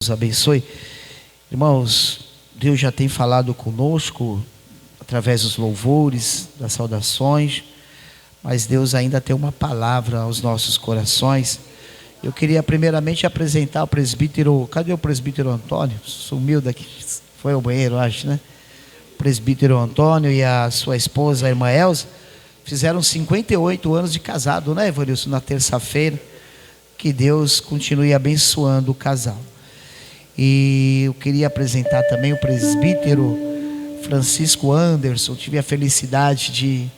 Deus abençoe. Irmãos, Deus já tem falado conosco através dos louvores, das saudações, mas Deus ainda tem uma palavra aos nossos corações. Eu queria primeiramente apresentar o presbítero. Cadê o presbítero Antônio? Sumiu daqui, foi ao banheiro, acho, né? O presbítero Antônio e a sua esposa, a irmã Elza, fizeram 58 anos de casado, né, Evanilson? Na terça-feira. Que Deus continue abençoando o casal. E eu queria apresentar também o presbítero Francisco Anderson. Tive a felicidade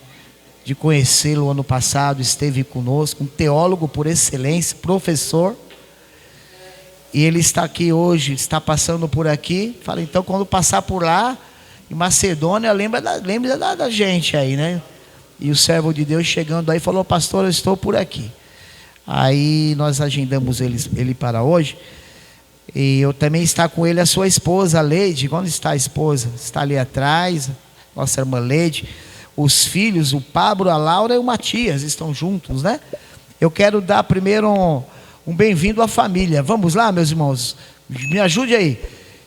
de conhecê-lo ano passado, esteve conosco, um teólogo por excelência, professor. E ele está aqui hoje, está passando por aqui. Fala, então quando passar por lá, em Macedônia, lembra da gente aí, né? E o servo de Deus chegando aí falou, pastor, eu estou por aqui. Aí nós agendamos ele para hoje. E eu também está com ele a sua esposa, a Leide. Onde está a esposa? Está ali atrás, nossa irmã Leide. Os filhos, o Pablo, a Laura e o Matias estão juntos, né? Eu quero dar primeiro um bem-vindo à família. Vamos lá, meus irmãos? Me ajude aí.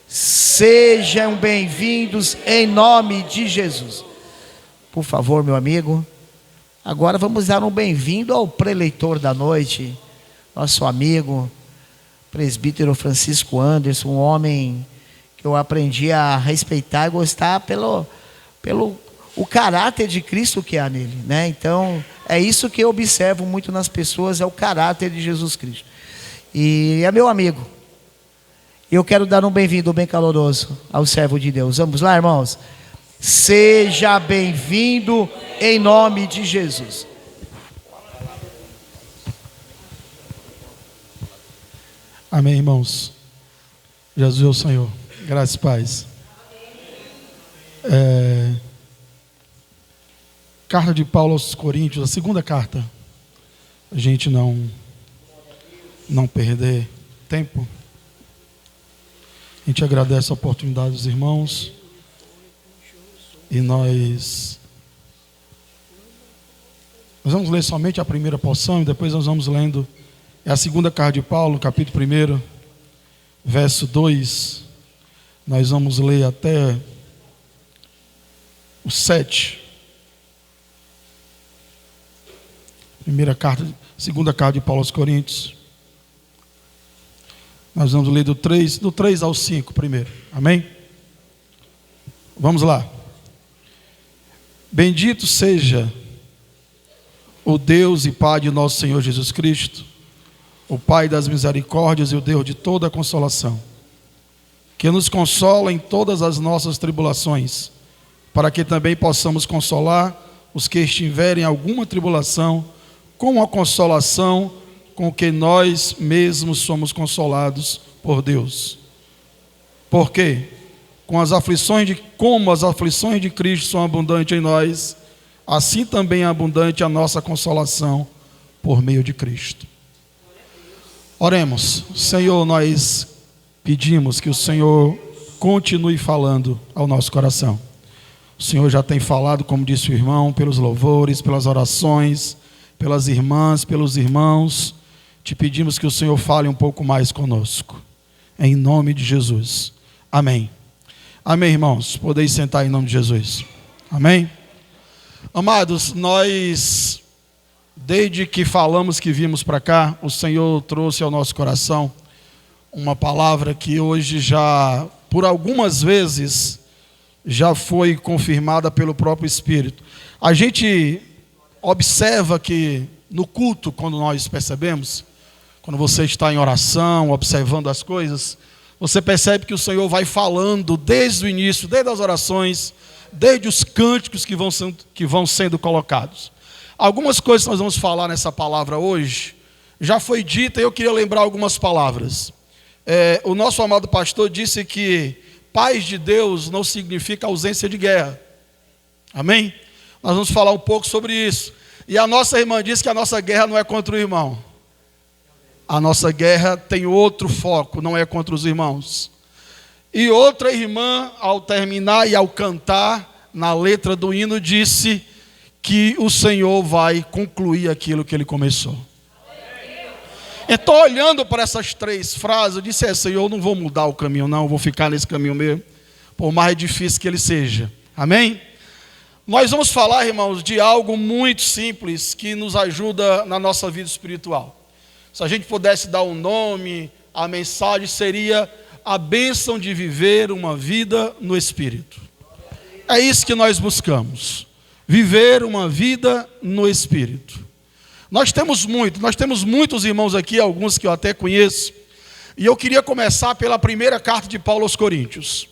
Sejam bem-vindos em nome de Jesus. Por favor, meu amigo. Agora vamos dar um bem-vindo ao preleitor da noite, nosso amigo, presbítero Francisco Anderson, um homem que eu aprendi a respeitar e gostar pelo o caráter de Cristo que há nele, né? Então, é isso que eu observo muito nas pessoas, é o caráter de Jesus Cristo. E é meu amigo. Eu quero dar um bem-vindo bem caloroso ao servo de Deus. Vamos lá, irmãos? Seja bem-vindo em nome de Jesus. Amém, irmãos. Jesus é o Senhor. Graças e paz. Carta de Paulo aos Coríntios, a segunda carta. A gente não perder tempo. A gente agradece a oportunidade dos irmãos. E nós vamos ler somente a primeira porção e depois nós vamos lendo. É a segunda carta de Paulo, capítulo 1, verso 2. Nós vamos ler até o 7. Segunda carta de Paulo aos Coríntios. Nós vamos ler do 3 ao 5 primeiro. Amém? Vamos lá. Bendito seja o Deus e Pai de nosso Senhor Jesus Cristo, o Pai das misericórdias e o Deus de toda a consolação, que nos consola em todas as nossas tribulações, para que também possamos consolar os que estiverem em alguma tribulação, com a consolação com que nós mesmos somos consolados por Deus. Por quê? Como as aflições de Cristo são abundantes em nós, assim também é abundante a nossa consolação por meio de Cristo. Oremos. Senhor, nós pedimos que o Senhor continue falando ao nosso coração. O Senhor já tem falado, como disse o irmão, pelos louvores, pelas orações, pelas irmãs, pelos irmãos. Te pedimos que o Senhor fale um pouco mais conosco. Em nome de Jesus. Amém. Amém, irmãos? Podeis sentar em nome de Jesus. Amém? Amados, nós, desde que falamos que vimos para cá, o Senhor trouxe ao nosso coração uma palavra que hoje já, por algumas vezes, já foi confirmada pelo próprio Espírito. A gente observa que no culto, quando nós percebemos, quando você está em oração, observando as coisas, você percebe que o Senhor vai falando desde o início, desde as orações, desde os cânticos que vão sendo colocados. Algumas coisas que nós vamos falar nessa palavra hoje, já foi dita e eu queria lembrar algumas palavras. O nosso amado pastor disse que paz de Deus não significa ausência de guerra. Amém? Nós vamos falar um pouco sobre isso. E a nossa irmã disse que a nossa guerra não é contra o irmão. A nossa guerra tem outro foco, não é contra os irmãos. E outra irmã, ao terminar e ao cantar, na letra do hino, disse que o Senhor vai concluir aquilo que Ele começou. Então, olhando para essas 3 frases, eu disse: Senhor, eu não vou mudar o caminho não, eu vou ficar nesse caminho mesmo, por mais difícil que ele seja. Amém? Nós vamos falar, irmãos, de algo muito simples que nos ajuda na nossa vida espiritual. Se a gente pudesse dar um nome, a mensagem seria a bênção de viver uma vida no Espírito. É isso que nós buscamos, viver uma vida no Espírito. Nós temos muitos irmãos aqui, alguns que eu até conheço, e eu queria começar pela primeira carta de Paulo aos Coríntios.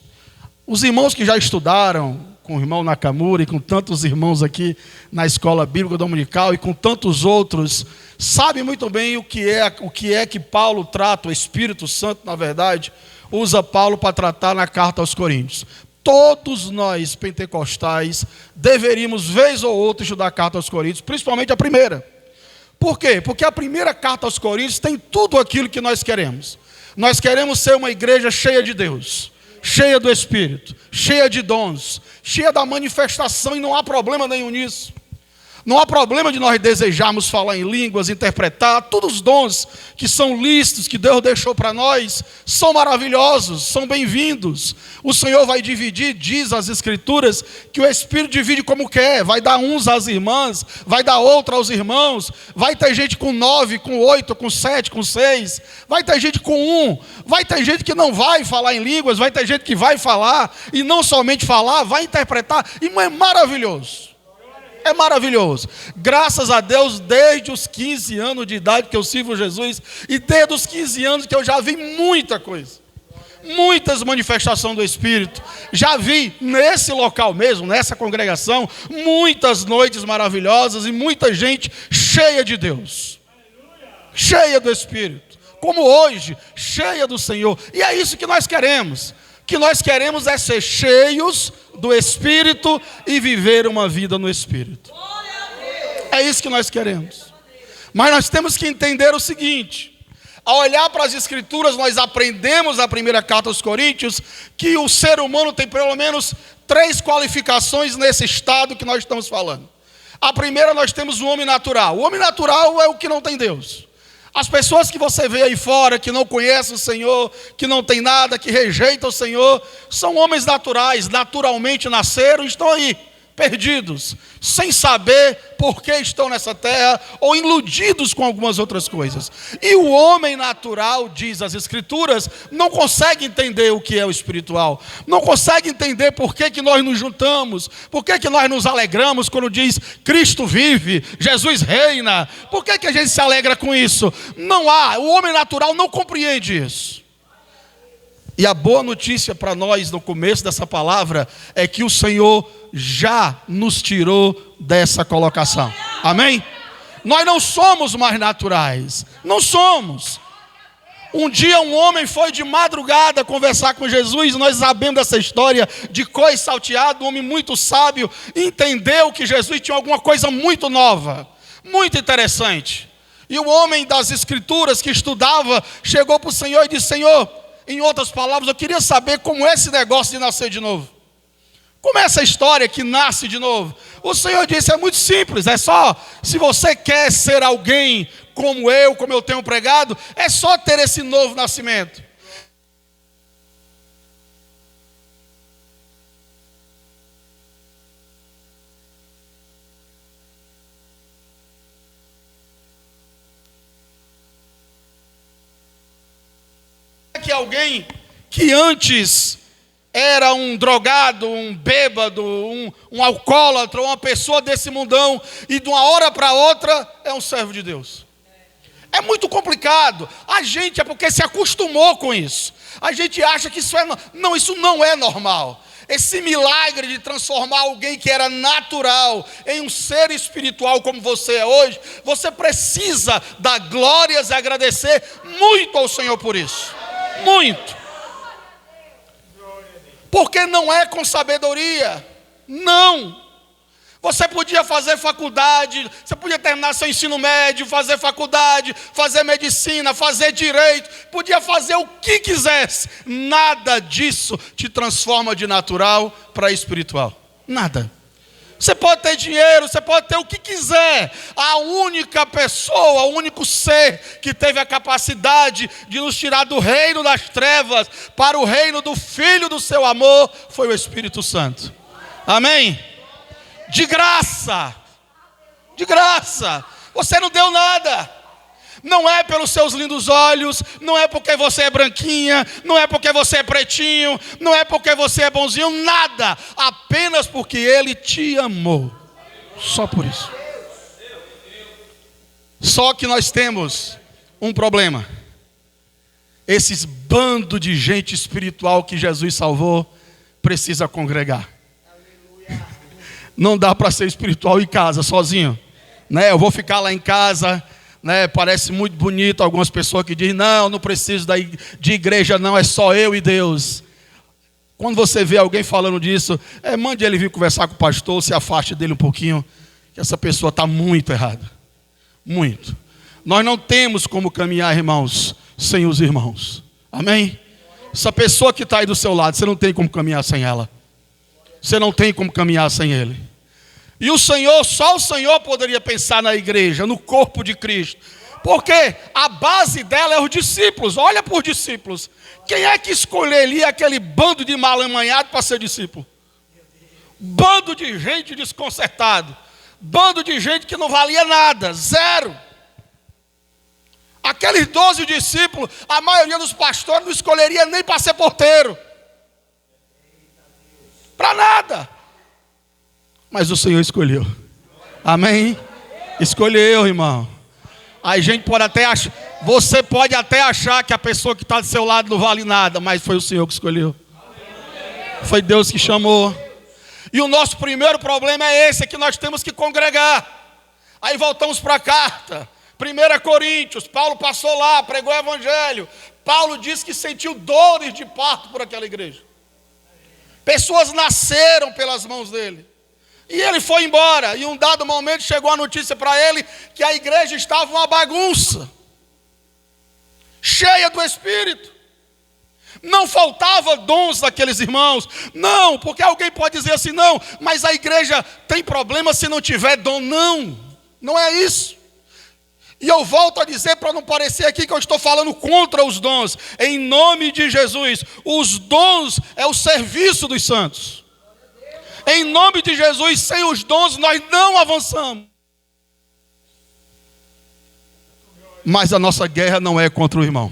Os irmãos que já estudaram com o irmão Nakamura e com tantos irmãos aqui na escola bíblica dominical e com tantos outros, sabem muito bem o que é que Paulo trata, o Espírito Santo, na verdade, usa Paulo para tratar na carta aos Coríntios. Todos nós, pentecostais, deveríamos, vez ou outra, estudar a carta aos Coríntios, principalmente a primeira. Por quê? Porque a primeira carta aos Coríntios tem tudo aquilo que nós queremos. Nós queremos ser uma igreja cheia de Deus, cheia do Espírito, cheia de dons, cheia da manifestação, e não há problema nenhum nisso. Não há problema de nós desejarmos falar em línguas, interpretar. Todos os dons que são lícitos, que Deus deixou para nós, são maravilhosos, são bem-vindos. O Senhor vai dividir, diz as Escrituras, que o Espírito divide como quer. Vai dar uns às irmãs, vai dar outro aos irmãos. Vai ter gente com 9, com 8, com 7, com 6. Vai ter gente com 1. Vai ter gente que não vai falar em línguas. Vai ter gente que vai falar, e não somente falar, vai interpretar. E é maravilhoso. É maravilhoso. Graças a Deus, desde os 15 anos de idade que eu sirvo Jesus, e desde os 15 anos que eu já vi muita coisa, muitas manifestações do Espírito. Já vi nesse local mesmo, nessa congregação, muitas noites maravilhosas e muita gente cheia de Deus, cheia do Espírito, como hoje, cheia do Senhor. E é isso que nós queremos. O que nós queremos é ser cheios do Espírito e viver uma vida no Espírito. É isso que nós queremos. Mas nós temos que entender o seguinte: ao olhar para as Escrituras, nós aprendemos na primeira carta aos Coríntios que o ser humano tem pelo menos 3 qualificações nesse estado que nós estamos falando. A primeira, nós temos o homem natural. O homem natural é o que não tem Deus. As pessoas que você vê aí fora, que não conhecem o Senhor, que não tem nada, que rejeitam o Senhor, são homens naturais, naturalmente nasceram e estão aí, perdidos, sem saber por que estão nessa terra, ou iludidos com algumas outras coisas. E o homem natural, diz as Escrituras, não consegue entender o que é o espiritual, não consegue entender por que nós nos juntamos, por que nós nos alegramos quando diz Cristo vive, Jesus reina. Por que a gente se alegra com isso? Não há, o homem natural não compreende isso. E a boa notícia para nós no começo dessa palavra é que o Senhor já nos tirou dessa colocação. Amém? Nós não somos mais naturais. Não somos. Um dia um homem foi de madrugada conversar com Jesus. Nós sabemos dessa história de cois salteado. Um homem muito sábio entendeu que Jesus tinha alguma coisa muito nova, muito interessante. E o homem das Escrituras que estudava chegou para o Senhor e disse: Senhor, em outras palavras, eu queria saber como é esse negócio de nascer de novo. Como é essa história que nasce de novo? O Senhor disse: é muito simples, é só, se você quer ser alguém como eu tenho pregado, é só ter esse novo nascimento. Que alguém que antes era um drogado, um bêbado, um alcoólatra, uma pessoa desse mundão, e de uma hora para outra é um servo de Deus. É muito complicado. A gente é porque se acostumou com isso. A gente acha que isso não, isso não é normal. Esse milagre de transformar alguém que era natural em um ser espiritual como você é hoje, você precisa dar glórias e agradecer muito ao Senhor por isso. Muito. Porque não é com sabedoria. Não. Você podia fazer faculdade, você podia terminar seu ensino médio, fazer faculdade, fazer medicina, fazer direito, podia fazer o que quisesse. Nada disso te transforma de natural para espiritual. Nada. Você pode ter dinheiro, você pode ter o que quiser. A única pessoa, o único ser que teve a capacidade de nos tirar do reino das trevas para o reino do Filho do seu amor foi o Espírito Santo. Amém? De graça. De graça. Você não deu nada. Não é pelos seus lindos olhos, não é porque você é branquinha, não é porque você é pretinho, não é porque você é bonzinho, nada. Apenas porque Ele te amou. Só por isso. Só que nós temos um problema. Esses bando de gente espiritual que Jesus salvou, precisa congregar. Não dá para ser espiritual em casa, sozinho. Eu vou ficar lá em casa... Parece muito bonito algumas pessoas que dizem, não preciso de igreja não, é só eu e Deus. Quando você vê alguém falando disso, mande ele vir conversar com o pastor, se afaste dele um pouquinho, que essa pessoa está muito errada. Muito. Nós não temos como caminhar, irmãos, sem os irmãos. Amém? Essa pessoa que está aí do seu lado, você não tem como caminhar sem ela. Você não tem como caminhar sem ele. E só o Senhor poderia pensar na igreja, no corpo de Cristo. Porque a base dela é os discípulos. Olha por discípulos. Quem é que escolheria aquele bando de mal-amanhado para ser discípulo? Bando de gente desconcertado. Bando de gente que não valia nada. Zero. Aqueles 12 discípulos, a maioria dos pastores não escolheria nem para ser porteiro. Para nada. Mas o Senhor escolheu. Amém? Escolheu, irmão. Aí a gente pode até achar, você pode até achar que a pessoa que está do seu lado não vale nada, mas foi o Senhor que escolheu. Foi Deus que chamou. E o nosso primeiro problema é esse, é que nós temos que congregar. Aí voltamos para a carta. 1 Coríntios, Paulo passou lá, pregou o evangelho. Paulo disse que sentiu dores de parto por aquela igreja. Pessoas nasceram pelas mãos dele. E ele foi embora, e um dado momento chegou a notícia para ele que a igreja estava uma bagunça, cheia do Espírito. Não faltava dons daqueles irmãos. Não, porque alguém pode dizer assim, não, mas a igreja tem problema se não tiver dom. Não, não é isso. E eu volto a dizer, para não parecer aqui que eu estou falando contra os dons, em nome de Jesus, os dons é o serviço dos santos. Em nome de Jesus, sem os dons nós não avançamos. Mas a nossa guerra não é contra o irmão.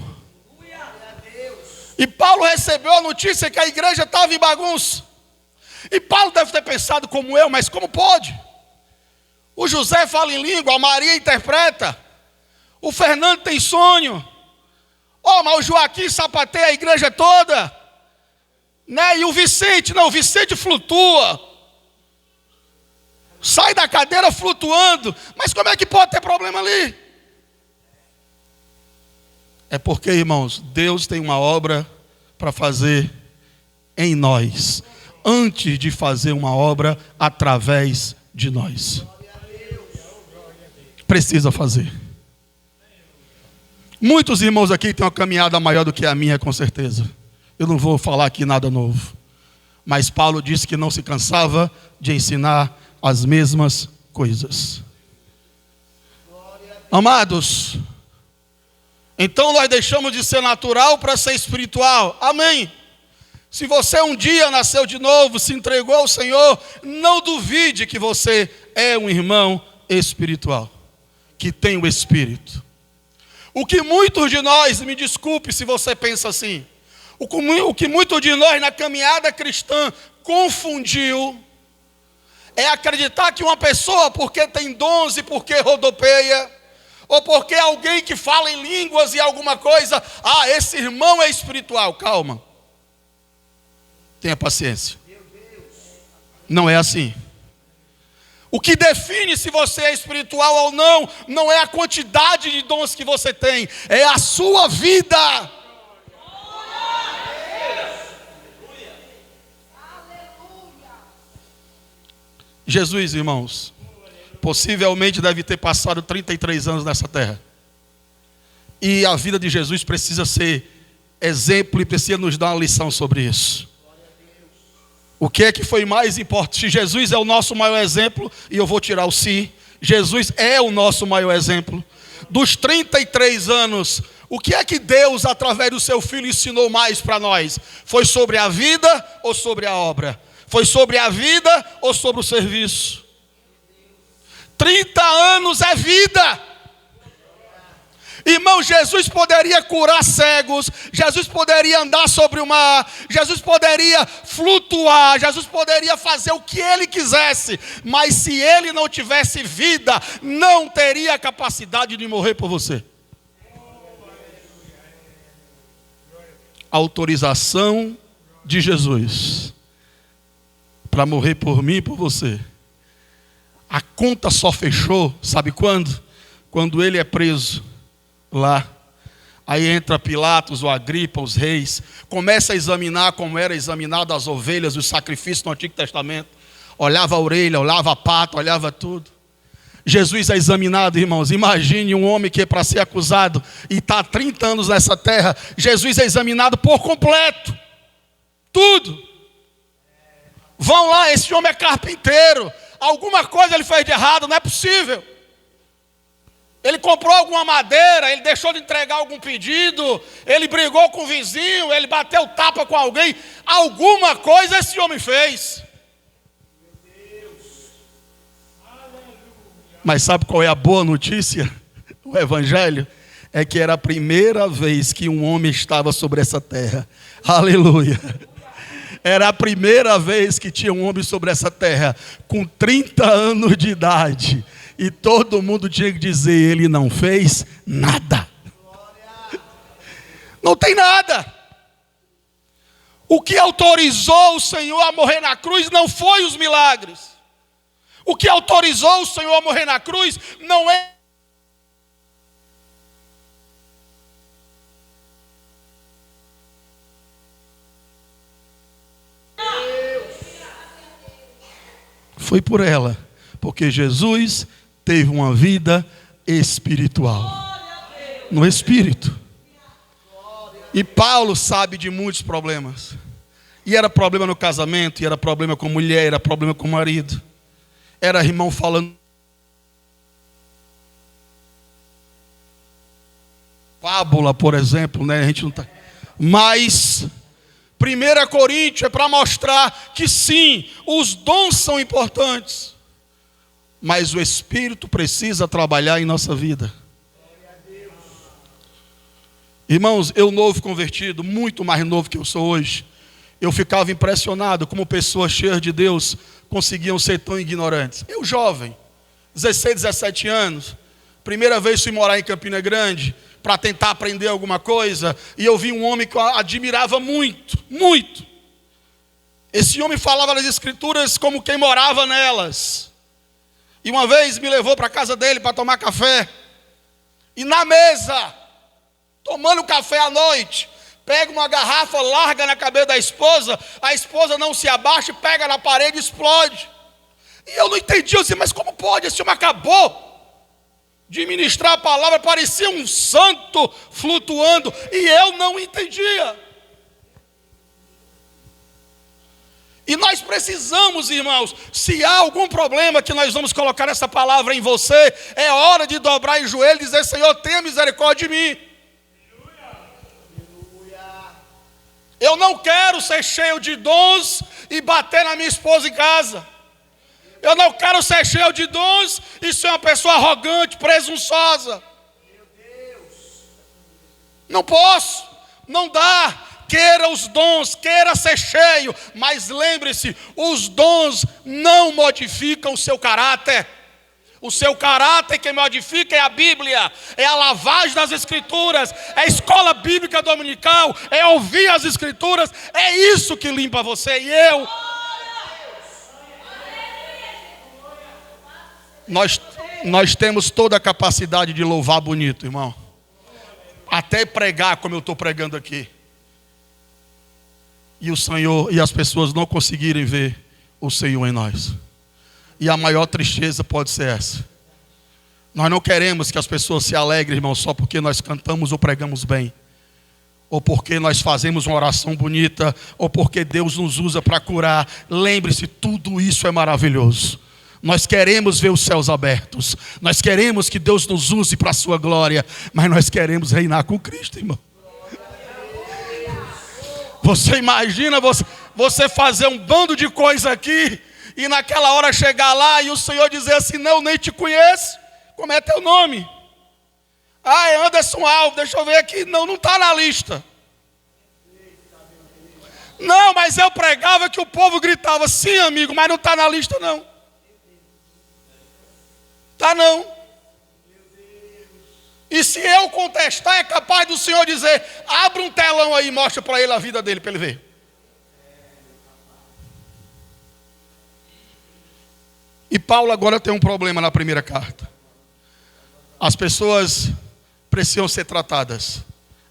E Paulo recebeu a notícia que a igreja estava em bagunça. E Paulo deve ter pensado como eu, mas como pode? O José fala em língua, a Maria interpreta, o Fernando tem sonho, mas o Joaquim sapateia a igreja toda. E o Vicente, não, o Vicente flutua, sai da cadeira flutuando, mas como é que pode ter problema ali? É porque, irmãos, Deus tem uma obra para fazer em nós, antes de fazer uma obra através de nós. Precisa fazer. Muitos irmãos aqui têm uma caminhada maior do que a minha, com certeza. Eu não vou falar aqui nada novo. Mas Paulo disse que não se cansava de ensinar as mesmas coisas. Amados, então nós deixamos de ser natural para ser espiritual. Amém? Se você um dia nasceu de novo, se entregou ao Senhor, não duvide que você é um irmão espiritual, que tem o Espírito. O que muitos de nós, me desculpe se você pensa assim, o que muitos de nós na caminhada cristã confundiu é acreditar que uma pessoa, porque tem dons e porque rodopeia, ou porque alguém que fala em línguas e alguma coisa, esse irmão é espiritual. Calma. Tenha paciência. Não é assim. O que define se você é espiritual ou não, não é a quantidade de dons que você tem, é a sua vida. Jesus, irmãos, possivelmente deve ter passado 33 anos nessa terra. E a vida de Jesus precisa ser exemplo e precisa nos dar uma lição sobre isso. O que é que foi mais importante? Se Jesus é o nosso maior exemplo, e eu vou tirar o se, Jesus é o nosso maior exemplo. Dos 33 anos, o que é que Deus, através do seu Filho, ensinou mais para nós? Foi sobre a vida ou sobre a obra? Foi sobre a vida ou sobre o serviço? 30 anos é vida. Irmão, Jesus poderia curar cegos, Jesus poderia andar sobre o mar, Jesus poderia flutuar, Jesus poderia fazer o que ele quisesse, mas se ele não tivesse vida, não teria capacidade de morrer por você. Autorização de Jesus para morrer por mim e por você. A conta só fechou, sabe quando? Quando ele é preso lá. Aí entra Pilatos, o Agripa, os reis, começa a examinar como era examinado as ovelhas, os sacrifícios no Antigo Testamento. Olhava a orelha, olhava a pata, olhava tudo. Jesus é examinado, irmãos. Imagine um homem que é para ser acusado e está há 30 anos nessa terra. Jesus é examinado por completo. Tudo. Vão lá, esse homem é carpinteiro. Alguma coisa ele fez de errado, não é possível. Ele comprou alguma madeira, ele deixou de entregar algum pedido, ele brigou com o vizinho, ele bateu tapa com alguém. Alguma coisa esse homem fez. Mas sabe qual é a boa notícia? O evangelho é que era a primeira vez que um homem estava sobre essa terra. Aleluia. Era a primeira vez que tinha um homem sobre essa terra, com 30 anos de idade. E todo mundo tinha que dizer, ele não fez nada. Não tem nada. O que autorizou o Senhor a morrer na cruz não foi os milagres. O que autorizou o Senhor a morrer na cruz não é... Foi por ela, porque Jesus teve uma vida espiritual, no Espírito. E Paulo sabe de muitos problemas. E era problema no casamento, e era problema com mulher, era problema com marido. Era irmão falando. Fábula, por exemplo, né? A gente não tá. Mas 1 Coríntios é para mostrar que sim, os dons são importantes. Mas o Espírito precisa trabalhar em nossa vida. Irmãos, eu novo convertido, muito mais novo que eu sou hoje, eu ficava impressionado como pessoas cheias de Deus conseguiam ser tão ignorantes. Eu jovem, 16, 17 anos, primeira vez fui morar em Campina Grande, para tentar aprender alguma coisa, e eu vi um homem que eu admirava muito, muito. Esse homem falava das Escrituras como quem morava nelas. E uma vez me levou para a casa dele para tomar café. E na mesa, tomando café à noite, pega uma garrafa, larga na cabeça da esposa, a esposa não se abaixa, pega na parede e explode. E eu não entendi, eu disse, mas como pode? Esse homem acabou de ministrar a palavra, parecia um santo flutuando, e eu não entendia. E nós precisamos, irmãos, se há algum problema que nós vamos colocar essa palavra em você, é hora de dobrar em joelho e dizer, Senhor, tenha misericórdia de mim. Eu não quero ser cheio de dons e bater na minha esposa em casa. Eu não quero ser cheio de dons e ser uma pessoa arrogante, presunçosa. Não posso, não dá. Queira os dons, queira ser cheio, mas lembre-se, os dons não modificam o seu caráter. O seu caráter quem modifica é a Bíblia, é a lavagem das Escrituras, é a escola bíblica dominical, é ouvir as Escrituras, é isso que limpa você e eu. Nós temos toda a capacidade de louvar bonito, irmão. Até pregar como eu estou pregando aqui. E o Senhor e as pessoas não conseguirem ver o Senhor em nós. E a maior tristeza pode ser essa. Nós não queremos que as pessoas se alegrem, irmão, só porque nós cantamos ou pregamos bem. ou porque nós fazemos uma oração bonita, ou porque Deus nos usa para curar. Lembre-se, tudo isso é maravilhoso. Nós queremos ver os céus abertos, nós queremos que Deus nos use para a sua glória, mas nós queremos reinar com Cristo, irmão. Você imagina você fazer um bando de coisa aqui, e naquela hora chegar lá e o Senhor dizer assim: não, nem te conheço, como é teu nome? Ah, é Anderson Alves, deixa eu ver aqui. Não está na lista. Não, mas eu pregava que o povo gritava: sim, amigo, mas não está na lista não. Está não. E se eu contestar, é capaz do Senhor dizer: abre um telão aí e mostra para ele a vida dele, para ele ver. E Paulo agora tem um problema na primeira carta. As pessoas precisam ser tratadas,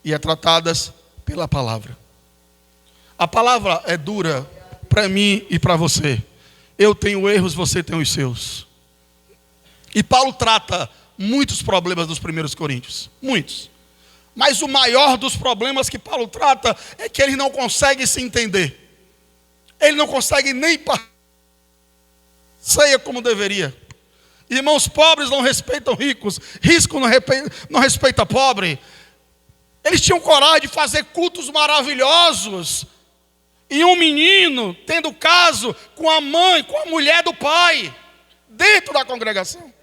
e é tratadas pela palavra. A palavra é dura para mim e para você. Eu tenho erros, você tem os seus. E Paulo trata muitos problemas dos primeiros coríntios, muitos. Mas o maior dos problemas que Paulo trata é que ele não consegue se entender. Ele não consegue nem ceia como deveria. Irmãos, pobres não respeitam ricos, rico não respeita pobre. Eles tinham coragem de fazer cultos maravilhosos, e um menino tendo caso com a mãe, com a mulher do pai, dentro da congregação.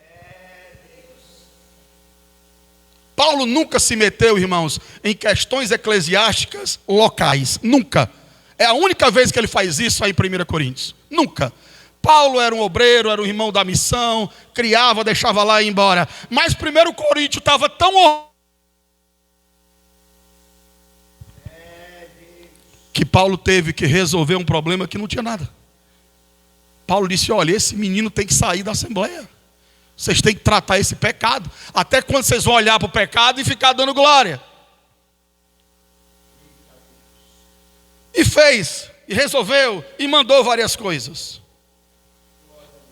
Paulo nunca se meteu, irmãos, em questões eclesiásticas locais, nunca. É a única vez que ele faz isso aí em 1 Coríntios, nunca. Paulo era um obreiro, era um irmão da missão, criava, deixava lá e ia embora. Mas 1 Coríntios estava tão que Paulo teve que resolver um problema que não tinha nada. Paulo disse: olha, esse menino tem que sair da assembleia. Vocês têm que tratar esse pecado. Até quando vocês vão olhar para o pecado e ficar dando glória? E fez, e resolveu, e mandou várias coisas.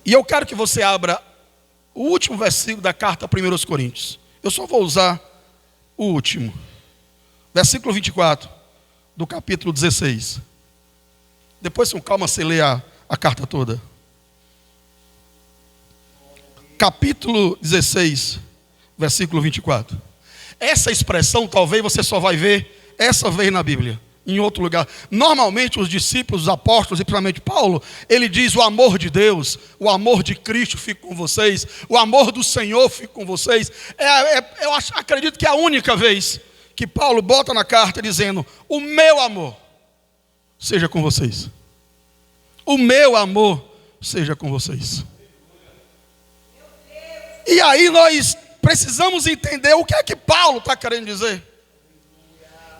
E eu quero que você abra o último versículo da carta a 1 Coríntios. Eu só vou usar o último. Versículo 24, do capítulo 16. Depois, com calma, você lê a carta toda. Capítulo 16, versículo 24. Essa expressão talvez você só vai ver essa vez na Bíblia, em outro lugar. Normalmente os discípulos, os apóstolos, e principalmente Paulo, ele diz: o amor de Deus, o amor de Cristo fica com vocês, o amor do Senhor fica com vocês. Eu acredito que é a única vez que Paulo bota na carta dizendo: o meu amor seja com vocês. O meu amor seja com vocês. E aí nós precisamos entender o que é que Paulo está querendo dizer.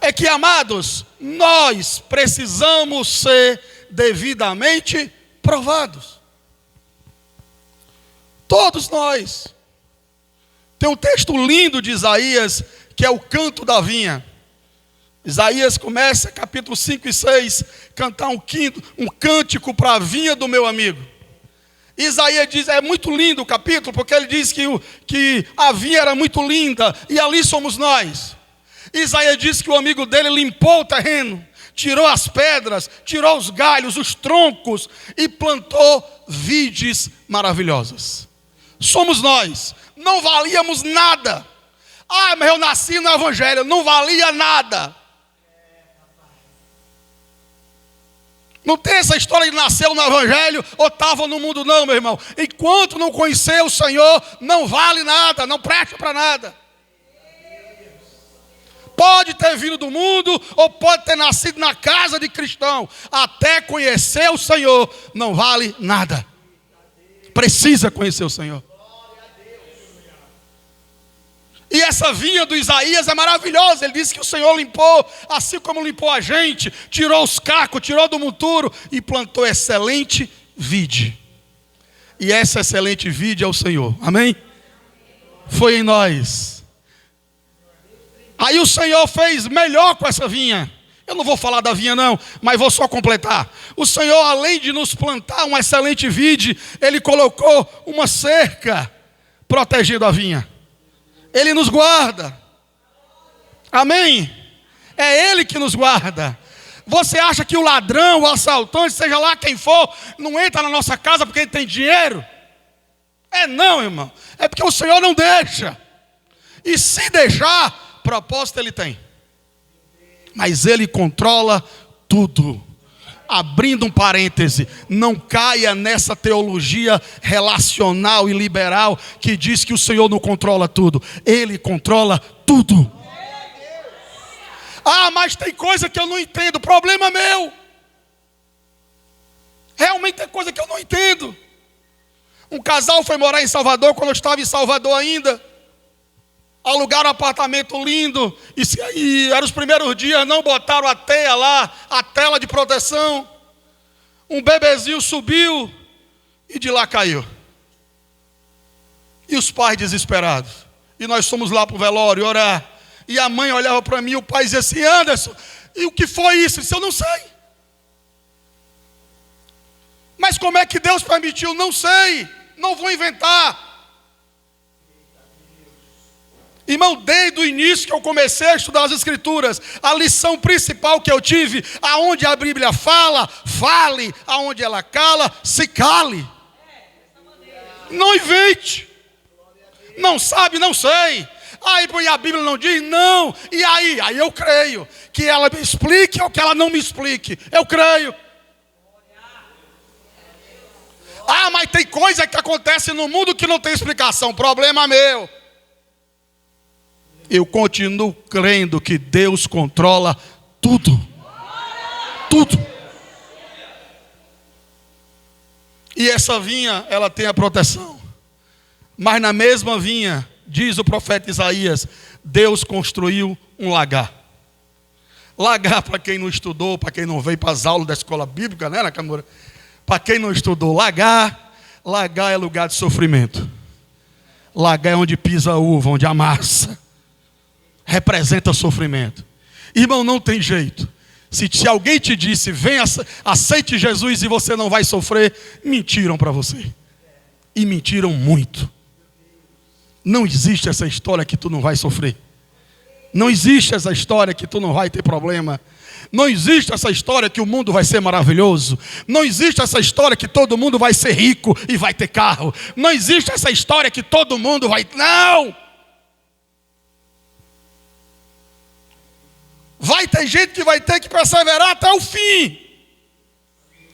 É que, amados, nós precisamos ser devidamente provados. Todos nós. Tem um texto lindo de Isaías, que é o canto da vinha. Isaías começa, capítulo 5 e 6, cantar um cântico para a vinha do meu amigo. Isaías diz, é muito lindo o capítulo, porque ele diz que a vinha era muito linda, e ali somos nós. Isaías diz que o amigo dele limpou o terreno, tirou as pedras, tirou os galhos, os troncos, e plantou vides maravilhosas. Somos nós, não valíamos nada. Ah, mas eu nasci no evangelho, não valia nada. Não tem essa história de nascer no evangelho ou estava no mundo, não, meu irmão. Enquanto não conhecer o Senhor, não vale nada, não presta para nada. Pode ter vindo do mundo ou pode ter nascido na casa de cristão. Até conhecer o Senhor, não vale nada. Precisa conhecer o Senhor. E essa vinha do Isaías é maravilhosa. Ele disse que o Senhor limpou, assim como limpou a gente, tirou os cacos, tirou do monturo e plantou excelente vide. E essa excelente vide é o Senhor. Amém? Foi em nós. Aí o Senhor fez melhor com essa vinha. Eu não vou falar da vinha não, mas vou só completar. O Senhor, além de nos plantar uma excelente vide, Ele colocou uma cerca protegendo a vinha. Ele nos guarda. Amém? É Ele que nos guarda. Você acha que o ladrão, o assaltante, seja lá quem for, não entra na nossa casa porque ele tem dinheiro? Não, irmão. É porque o Senhor não deixa. E se deixar, propósito Ele tem. Mas Ele controla tudo. Abrindo um parêntese, não caia nessa teologia relacional e liberal que diz que o Senhor não controla tudo. Ele controla tudo. Mas tem coisa que eu não entendo. Problema meu. Realmente tem coisa que eu não entendo. Um casal foi morar em Salvador, quando eu estava em Salvador ainda. Alugaram um apartamento lindo. E eram os primeiros dias, não botaram a teia lá, a tela de proteção. Um bebezinho subiu e de lá caiu. E os pais desesperados. E nós fomos lá para o velório orar. E a mãe olhava para mim e o pai dizia assim: Anderson, e o que foi isso? Eu disse: eu não sei. Mas como é que Deus permitiu? Não sei, não vou inventar. Irmão, desde o início que eu comecei a estudar as Escrituras, a lição principal que eu tive: aonde a Bíblia fala, fale; aonde ela cala, se cale. Não invente. Não sabe, não sei. E a Bíblia não diz? Não. E aí? Aí eu creio. Que ela me explique ou que ela não me explique. Eu creio. Mas tem coisa que acontece no mundo que não tem explicação. Problema meu. Eu continuo crendo que Deus controla tudo. Tudo. E essa vinha, ela tem a proteção. Mas na mesma vinha, diz o profeta Isaías, Deus construiu um lagar. Lagar, para quem não estudou, para quem não veio para as aulas da escola bíblica, né, Nakamura? Para quem não estudou, lagar é lugar de sofrimento. Lagar é onde pisa a uva, onde amassa. Representa sofrimento. Irmão, não tem jeito. Se alguém te disse: venha, aceite Jesus e você não vai sofrer, mentiram para você. E mentiram muito. Não existe essa história que tu não vai sofrer. Não existe essa história que tu não vai ter problema. Não existe essa história que o mundo vai ser maravilhoso. Não existe essa história que todo mundo vai ser rico e vai ter carro. Não existe essa história que todo mundo vai... Não! Vai ter gente que vai ter que perseverar até o fim.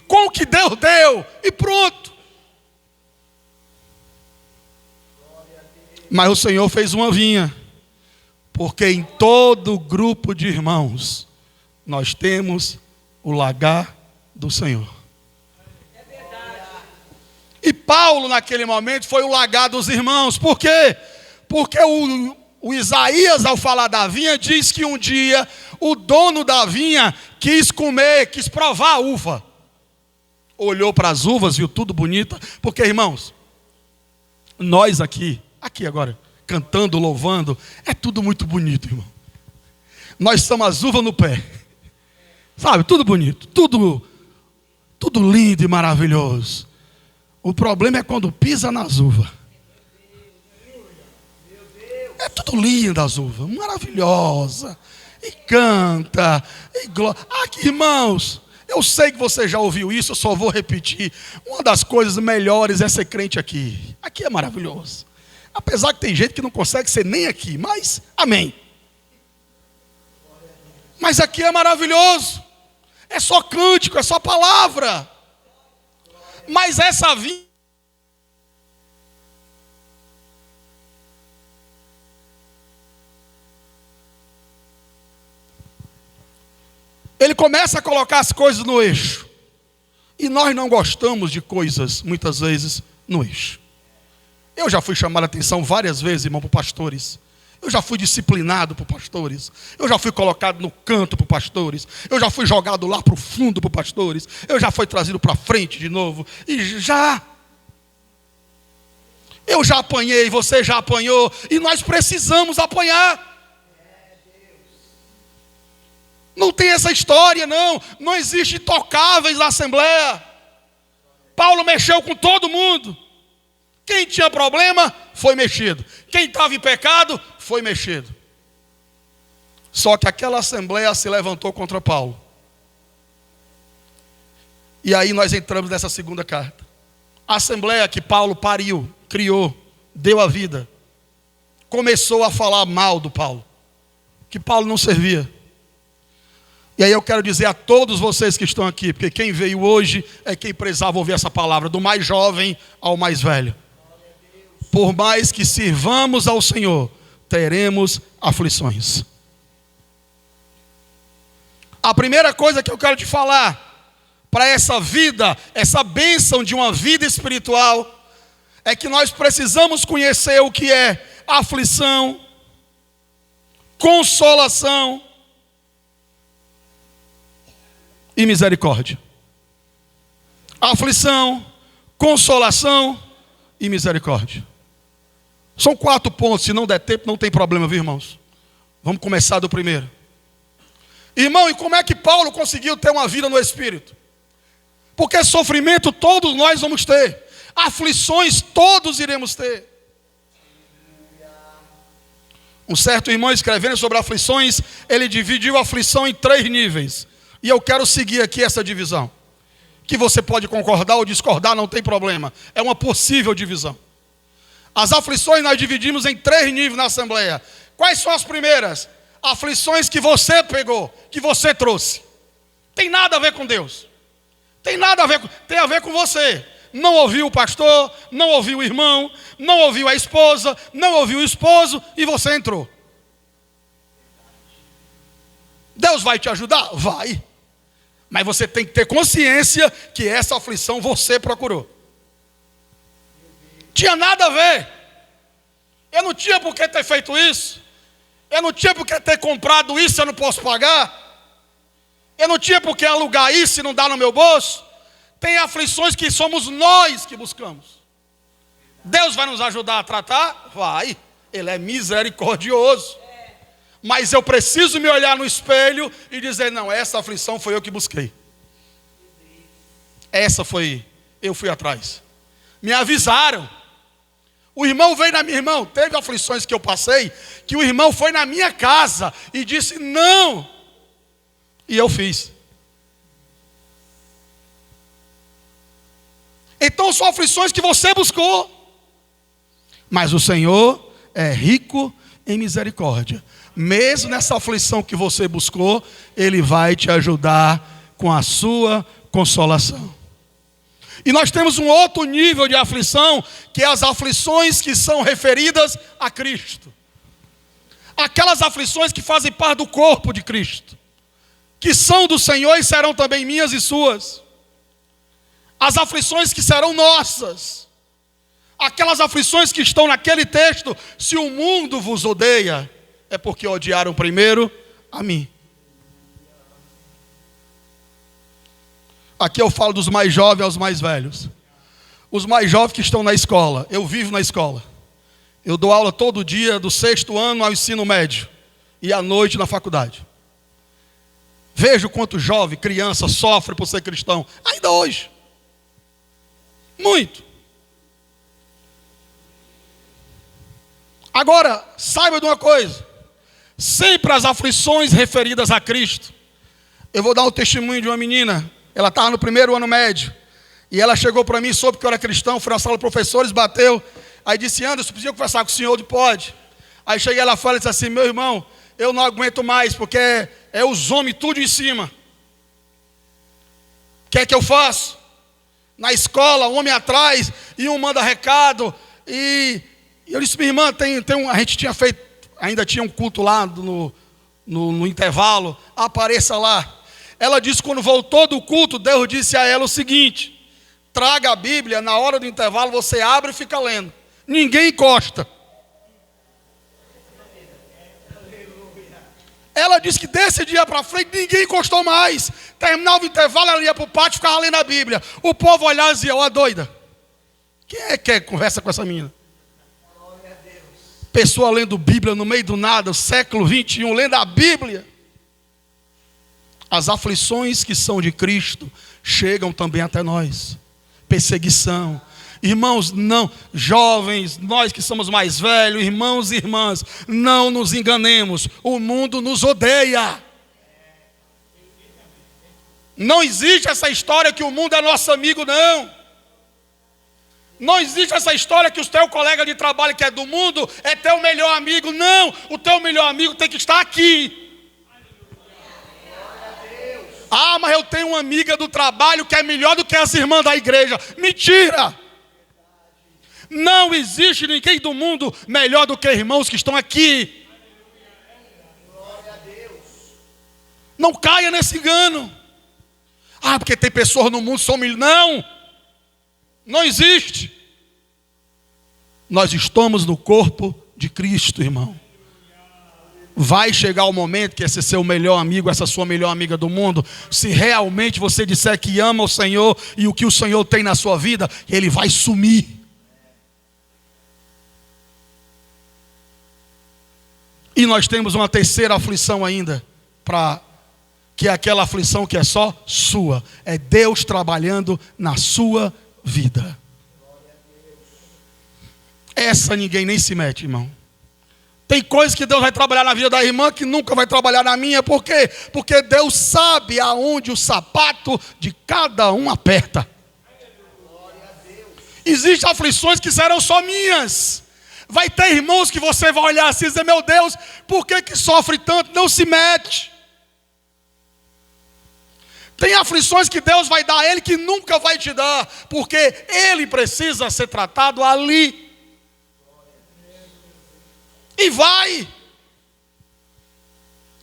Com o que Deus deu. E pronto. Mas o Senhor fez uma vinha. Porque em todo grupo de irmãos, nós temos o lagar do Senhor. E Paulo, naquele momento, foi o lagar dos irmãos. Por quê? Porque o Isaías, ao falar da vinha, diz que um dia o dono da vinha quis comer, quis provar a uva. Olhou para as uvas, viu tudo bonita. Porque, irmãos, nós aqui agora, cantando, louvando, é tudo muito bonito, irmão. Nós somos as uvas no pé. Sabe, tudo bonito, tudo lindo e maravilhoso. O problema é quando pisa nas uvas. É tudo lindo as uvas, maravilhosa. E canta, e glória. Aqui, irmãos, eu sei que você já ouviu isso, eu só vou repetir. Uma das coisas melhores é ser crente aqui. Aqui é maravilhoso. Apesar que tem gente que não consegue ser nem aqui, mas amém. Mas aqui é maravilhoso. É só cântico, é só palavra. Mas essa vinha... Ele começa a colocar as coisas no eixo. E nós não gostamos de coisas, muitas vezes, no eixo. Eu já fui chamado a atenção várias vezes, irmão, por pastores. Eu já fui disciplinado por pastores. Eu já fui colocado no canto por pastores. Eu já fui jogado lá para o fundo por pastores. Eu já fui trazido para frente de novo. Eu já apanhei, você já apanhou. E nós precisamos apanhar. Não tem essa história, não. Não existe intocáveis na Assembleia. Paulo mexeu com todo mundo. Quem tinha problema, foi mexido. Quem estava em pecado, foi mexido. Só que aquela assembleia se levantou contra Paulo. E aí nós entramos nessa segunda carta. A assembleia que Paulo pariu, criou, deu a vida, começou a falar mal do Paulo, que Paulo não servia. E aí eu quero dizer a todos vocês que estão aqui, porque quem veio hoje é quem precisava ouvir essa palavra, do mais jovem ao mais velho. Por mais que sirvamos ao Senhor, teremos aflições. A primeira coisa que eu quero te falar, para essa vida, essa bênção de uma vida espiritual, é que nós precisamos conhecer o que é aflição, consolação e misericórdia. Aflição, consolação e misericórdia. São 4 pontos, se não der tempo não tem problema, viu, irmãos? Vamos começar do primeiro. Irmão, e como é que Paulo conseguiu ter uma vida no Espírito? Porque sofrimento todos nós vamos ter, aflições todos iremos ter. Um certo irmão escrevendo sobre aflições, ele dividiu a aflição em 3 níveis. E eu quero seguir aqui essa divisão. Que você pode concordar ou discordar, não tem problema. É uma possível divisão. As aflições nós dividimos em 3 níveis na Assembleia. Quais são as primeiras? Aflições que você pegou, que você trouxe. Tem nada a ver com Deus. Tem nada a ver, tem a ver com você. Não ouviu o pastor, não ouviu o irmão, não ouviu a esposa, não ouviu o esposo e você entrou. Deus vai te ajudar? Vai. Mas você tem que ter consciência que essa aflição você procurou. Tinha nada a ver. Eu não tinha por que ter feito isso. Eu não tinha por que ter comprado isso, eu não posso pagar. Eu não tinha por que alugar isso e não dá no meu bolso. Tem aflições que somos nós que buscamos. Deus vai nos ajudar a tratar? Vai. Ele é misericordioso. Mas eu preciso me olhar no espelho e dizer, não, essa aflição foi eu que busquei. Essa foi, eu fui atrás. Me avisaram. O irmão veio na minha, irmão, teve aflições que eu passei, que o irmão foi na minha casa e disse, não. E eu fiz. Então são aflições que você buscou. Mas o Senhor é rico em misericórdia. Mesmo nessa aflição que você buscou, Ele vai te ajudar com a sua consolação. E nós temos um outro nível de aflição, que é as aflições que são referidas a Cristo. Aquelas aflições que fazem parte do corpo de Cristo, que são do Senhor e serão também minhas e suas. As aflições que serão nossas. Aquelas aflições que estão naquele texto, se o mundo vos odeia, é porque odiaram primeiro a mim. Aqui eu falo dos mais jovens aos mais velhos. Os mais jovens que estão na escola, eu vivo na escola. Eu dou aula todo dia, do 6º ano ao ensino médio. E à noite na faculdade. Vejo quanto jovem, criança, sofre por ser cristão. Ainda hoje. Muito. Agora, saiba de uma coisa. Sempre as aflições referidas a Cristo. Eu vou dar um testemunho de uma menina. Ela estava no 1º ano médio. E ela chegou para mim, soube que eu era cristão. Foi na sala de professores, bateu. Aí disse, Anderson, podia conversar com o senhor? Pode. Aí cheguei lá fora e disse assim, meu irmão, eu não aguento mais, porque é os homens tudo em cima. O que é que eu faço? Na escola, um homem atrás, e um manda recado. E eu disse, minha irmã, a gente tinha feito, ainda tinha um culto lá no intervalo, apareça lá. Ela disse, quando voltou do culto, Deus disse a ela o seguinte, traga a Bíblia, na hora do intervalo você abre e fica lendo. Ninguém encosta. Ela disse que desse dia para frente ninguém encostou mais. Terminava o intervalo, ela ia para o pátio e ficava lendo a Bíblia. O povo olhava e dizia, ó, doida. Quem é que conversa com essa menina? Pessoa lendo Bíblia no meio do nada, século 21, lendo a Bíblia. As aflições que são de Cristo chegam também até nós. Perseguição. Irmãos, não, jovens, nós que somos mais velhos, irmãos e irmãs, não nos enganemos, o mundo nos odeia. Não existe essa história que o mundo é nosso amigo, não. Não existe essa história que o teu colega de trabalho que é do mundo é teu melhor amigo, não. O teu melhor amigo tem que estar aqui. Ah, mas eu tenho uma amiga do trabalho que é melhor do que as irmãs da igreja. Mentira! Não existe ninguém do mundo melhor do que irmãos que estão aqui. Não caia nesse engano. Ah, porque tem pessoas no mundo que são melhores. Não, não existe. Nós estamos no corpo de Cristo, irmão. Vai chegar o momento que esse seu melhor amigo, essa sua melhor amiga do mundo, se realmente você disser que ama o Senhor e o que o Senhor tem na sua vida, ele vai sumir. E nós temos uma terceira aflição ainda, que é aquela aflição que é só sua. É Deus trabalhando na sua vida. Essa ninguém nem se mete, irmão. Tem coisas que Deus vai trabalhar na vida da irmã que nunca vai trabalhar na minha. Por quê? Porque Deus sabe aonde o sapato de cada um aperta. Existem aflições que serão só minhas. Vai ter irmãos que você vai olhar assim e dizer, meu Deus, por que sofre tanto? Não se mete. Tem aflições que Deus vai dar a ele que nunca vai te dar, porque ele precisa ser tratado ali. E vai.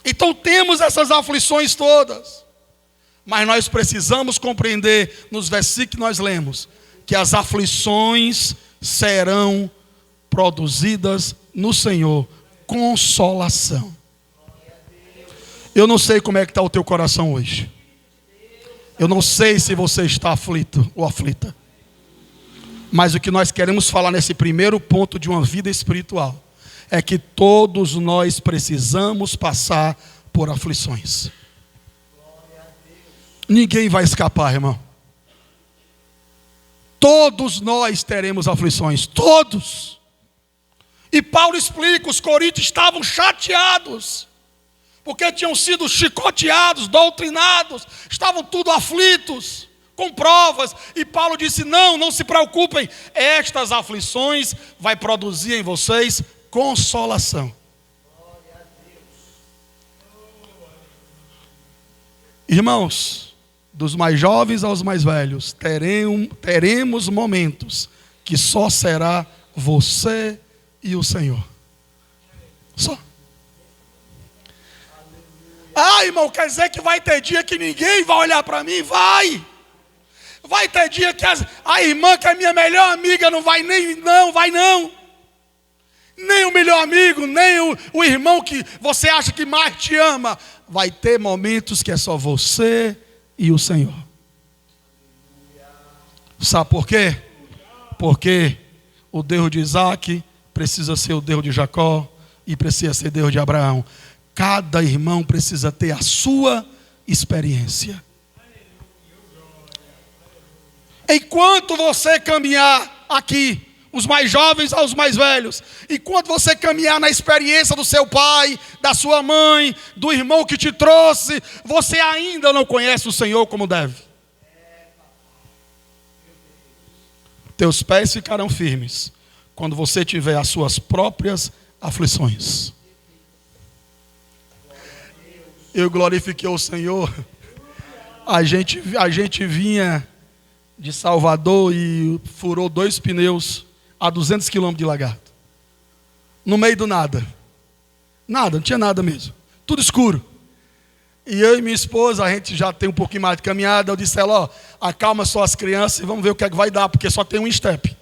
Então temos essas aflições todas. Mas nós precisamos compreender nos versículos que nós lemos, que as aflições serão produzidas no Senhor consolação. Eu não sei como é que está o teu coração hoje. Eu não sei se você está aflito ou aflita. Mas o que nós queremos falar nesse primeiro ponto de uma vida espiritual é que todos nós precisamos passar por aflições. Ninguém vai escapar, irmão. Todos nós teremos aflições, todos. E Paulo explica, os coríntios estavam chateados, porque tinham sido chicoteados, doutrinados, estavam tudo aflitos, com provas. E Paulo disse, não se preocupem, estas aflições vai produzir em vocês consolação. Irmãos, dos mais jovens aos mais velhos, teremos momentos que só será você e o Senhor. Só. Ah, irmão, quer dizer que vai ter dia que ninguém vai olhar para mim? Vai. Vai ter dia que a irmã que é minha melhor amiga não vai nem, não, vai não. Nem o melhor amigo, nem o irmão que você acha que mais te ama. Vai ter momentos que é só você e o Senhor. Sabe por quê? Porque o Deus de Isaac precisa ser o Deus de Jacó e precisa ser Deus de Abraão. Cada irmão precisa ter a sua experiência. Enquanto você caminhar aqui, os mais jovens aos mais velhos, enquanto você caminhar na experiência do seu pai, da sua mãe, do irmão que te trouxe, você ainda não conhece o Senhor como deve. Teus pés ficarão firmes quando você tiver as suas próprias aflições. Eu glorifiquei o Senhor. A gente vinha de Salvador e furou 2 pneus a 200 quilômetros de Lagarto. No meio do nada. Nada, não tinha nada mesmo. Tudo escuro. E eu e minha esposa, a gente já tem um pouquinho mais de caminhada. Eu disse a ela, acalma só as crianças e vamos ver o que é que vai dar, porque só tem um step.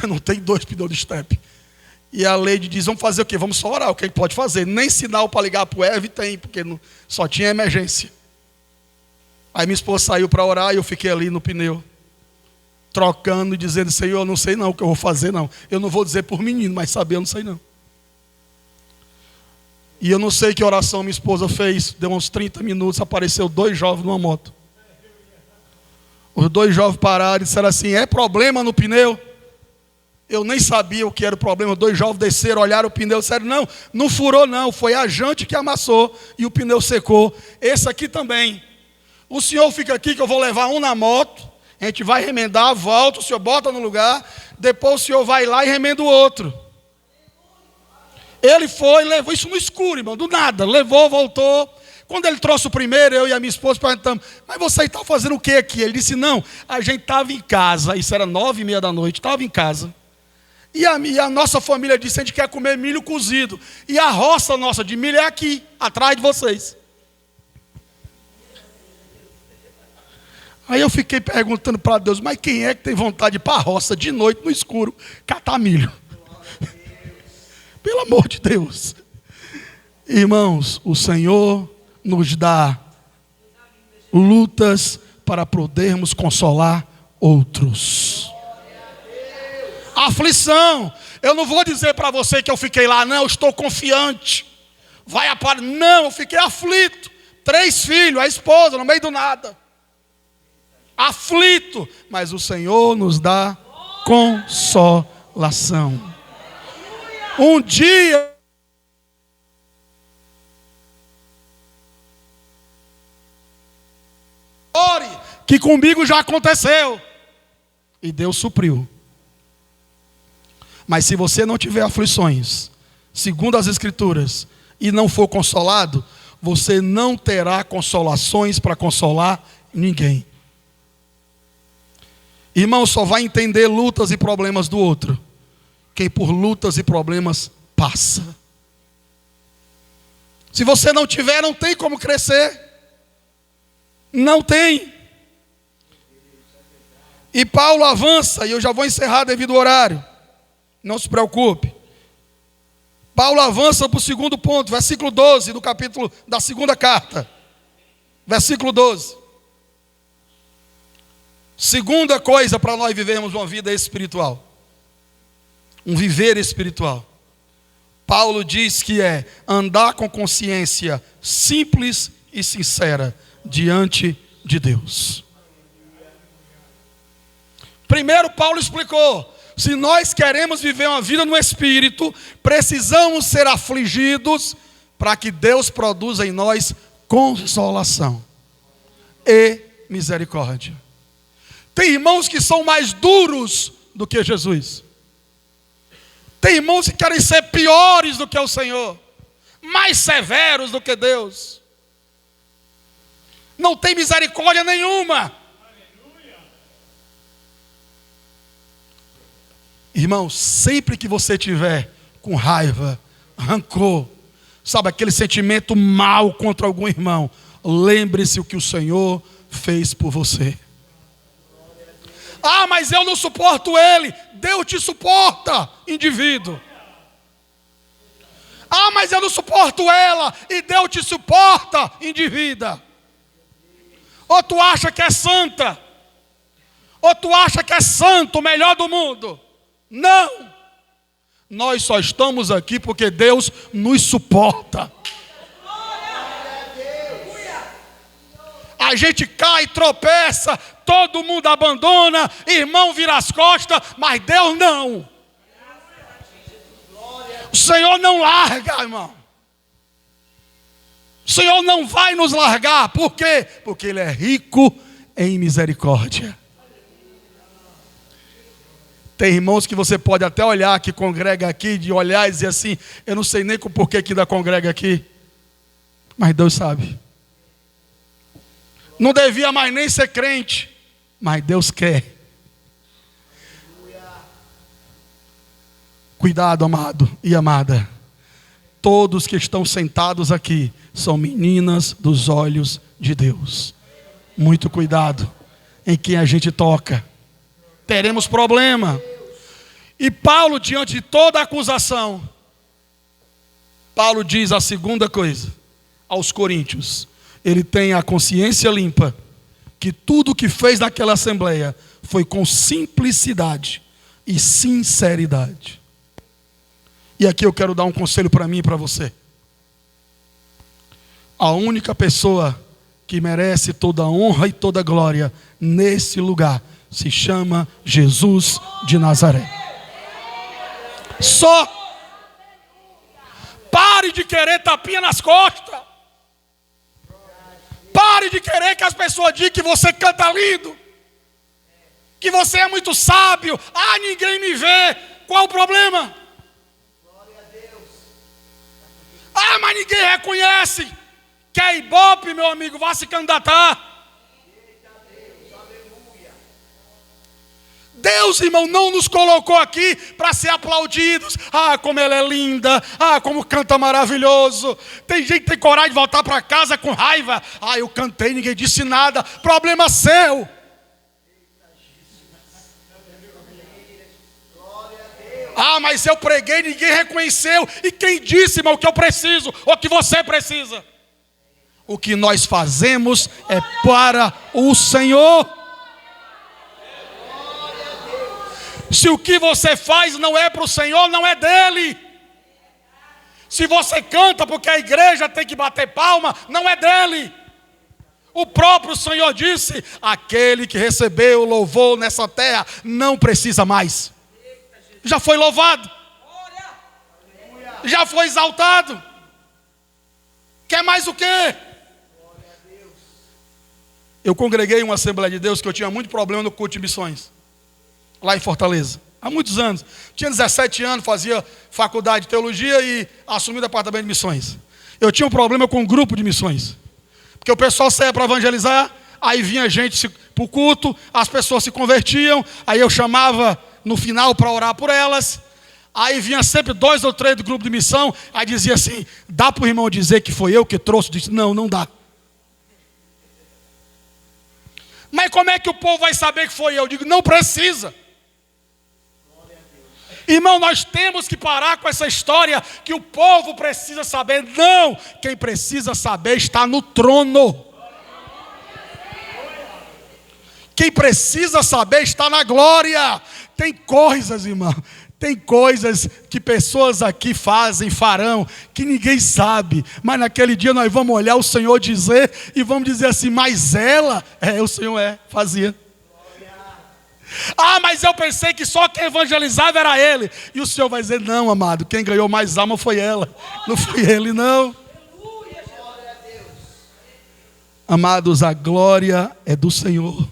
Não tem 2 pneus de step. E a Leide diz, vamos fazer o quê? Vamos só orar, o que a gente pode fazer? Nem sinal para ligar para o Eve tem, porque só tinha emergência. Aí minha esposa saiu para orar e eu fiquei ali no pneu, trocando e dizendo, Senhor, eu não sei não o que eu vou fazer não. Eu não vou dizer por menino, mas saber eu não sei não. E eu não sei que oração minha esposa fez, deu uns 30 minutos, apareceu 2 jovens numa moto. Os dois jovens pararam e disseram assim: é problema no pneu? Eu nem sabia o que era o problema. Os dois jovens desceram, olharam o pneu e disseram: não, não furou não, foi a jante que amassou e o pneu secou. Esse aqui também. O senhor fica aqui que eu vou levar um na moto, a gente vai remendar, volta, o senhor bota no lugar, depois o senhor vai lá e remenda o outro. Ele foi, levou isso no escuro, irmão, do nada, levou, voltou. Quando ele trouxe o primeiro, eu e a minha esposa perguntamos: mas você está fazendo o que aqui? Ele disse: não, a gente estava em casa, isso era 9h30 da noite, estava em casa. E a nossa família disse: a gente quer comer milho cozido. E a roça nossa de milho é aqui, atrás de vocês. Aí eu fiquei perguntando para Deus: mas quem é que tem vontade de ir para a roça de noite, no escuro, catar milho? Pelo amor de Deus. Irmãos, o Senhor nos dá lutas para podermos consolar outros. Aflição. Eu não vou dizer para você que eu fiquei lá, não, eu estou confiante. Vai aparecer. Não, eu fiquei aflito. 3 filhos, a esposa, no meio do nada. Aflito. Mas o Senhor nos dá consolação. Um dia que comigo já aconteceu e Deus supriu. Mas se você não tiver aflições, segundo as Escrituras, e não for consolado, você não terá consolações para consolar ninguém. Irmão, só vai entender lutas e problemas do outro quem por lutas e problemas passa. Se você não tiver, não tem como crescer. Não tem. E Paulo avança, e eu já vou encerrar devido ao horário. Não se preocupe. Paulo avança para o segundo ponto, versículo 12 do capítulo da segunda carta. Versículo 12. Segunda coisa para nós vivermos uma vida espiritual. Um viver espiritual. Paulo diz que é andar com consciência simples e sincera diante de Deus. Primeiro, Paulo explicou: se nós queremos viver uma vida no Espírito, precisamos ser afligidos para que Deus produza em nós consolação e misericórdia. Tem irmãos que são mais duros do que Jesus. Tem irmãos que querem ser piores do que o Senhor, mais severos do que Deus. Não tem misericórdia nenhuma. Irmão, sempre que você tiver com raiva, rancor, sabe, aquele sentimento mal contra algum irmão, lembre-se o que o Senhor fez por você. Ah, mas eu não suporto ele. Deus te suporta, indivíduo. Ah, mas eu não suporto ela. E Deus te suporta, indivíduo. Ou tu acha que é santa? Ou tu acha que é santo, o melhor do mundo? Não. Nós só estamos aqui porque Deus nos suporta. A gente cai, tropeça, todo mundo abandona, irmão vira as costas, mas Deus não. O Senhor não larga, irmão. O Senhor não vai nos largar. Por quê? Porque Ele é rico em misericórdia. Tem irmãos que você pode até olhar, que congrega aqui, de olhar e dizer assim: eu não sei nem com porquê que ainda congrega aqui. Mas Deus sabe. Não devia mais nem ser crente, mas Deus quer. Cuidado, amado e amada. Todos que estão sentados aqui são meninas dos olhos de Deus. Muito cuidado em quem a gente toca. Teremos problema. E Paulo, diante de toda a acusação, Paulo diz a segunda coisa aos coríntios. Ele tem a consciência limpa, que tudo o que fez naquela assembleia foi com simplicidade e sinceridade. E aqui eu quero dar um conselho para mim e para você. A única pessoa que merece toda honra e toda glória nesse lugar se chama Jesus de Nazaré. Só pare de querer tapinha nas costas. Pare de querer que as pessoas digam que você canta lindo, que você é muito sábio. Ah, ninguém me vê. Qual o problema? Ah, mas ninguém reconhece. Quer ibope, meu amigo, vá se candidatar. Deus, irmão, não nos colocou aqui para ser aplaudidos. Ah, como ela é linda. Ah, como canta maravilhoso. Tem gente que tem coragem de voltar para casa com raiva. Ah, eu cantei, ninguém disse nada. Problema seu. Ah, mas eu preguei, ninguém reconheceu. E quem disse, irmão, que eu preciso ou que você precisa? O que nós fazemos é para o Senhor. Se o que você faz não é para o Senhor, não é dele. Se você canta porque a igreja tem que bater palma, não é dele. O próprio Senhor disse: aquele que recebeu o louvor nessa terra não precisa mais. Já foi louvado, já foi exaltado. Quer mais o quê? Eu congreguei em uma Assembleia de Deus que eu tinha muito problema no culto de missões, lá em Fortaleza, há muitos anos. Tinha 17 anos, fazia faculdade de teologia e assumi o departamento de missões. Eu tinha um problema com um grupo de missões, porque o pessoal saía para evangelizar, aí vinha gente para o culto, as pessoas se convertiam, aí eu chamava no final para orar por elas, aí vinha sempre 2 ou 3 do grupo de missão, aí dizia assim: dá para o irmão dizer que foi eu que trouxe? Disse: não, não dá. Mas como é que o povo vai saber que foi eu? Eu digo: não precisa. Irmão, nós temos que parar com essa história que o povo precisa saber. Não, quem precisa saber está no trono. Quem precisa saber está na glória. Tem coisas, irmão, tem coisas que pessoas aqui fazem, farão, que ninguém sabe. Mas naquele dia nós vamos olhar o Senhor dizer e vamos dizer assim: mas ela, o Senhor fazia. Ah, mas eu pensei que só quem evangelizava era ele. E o Senhor vai dizer: não, amado, quem ganhou mais alma foi ela, não foi ele, não. Amados, a glória é do Senhor.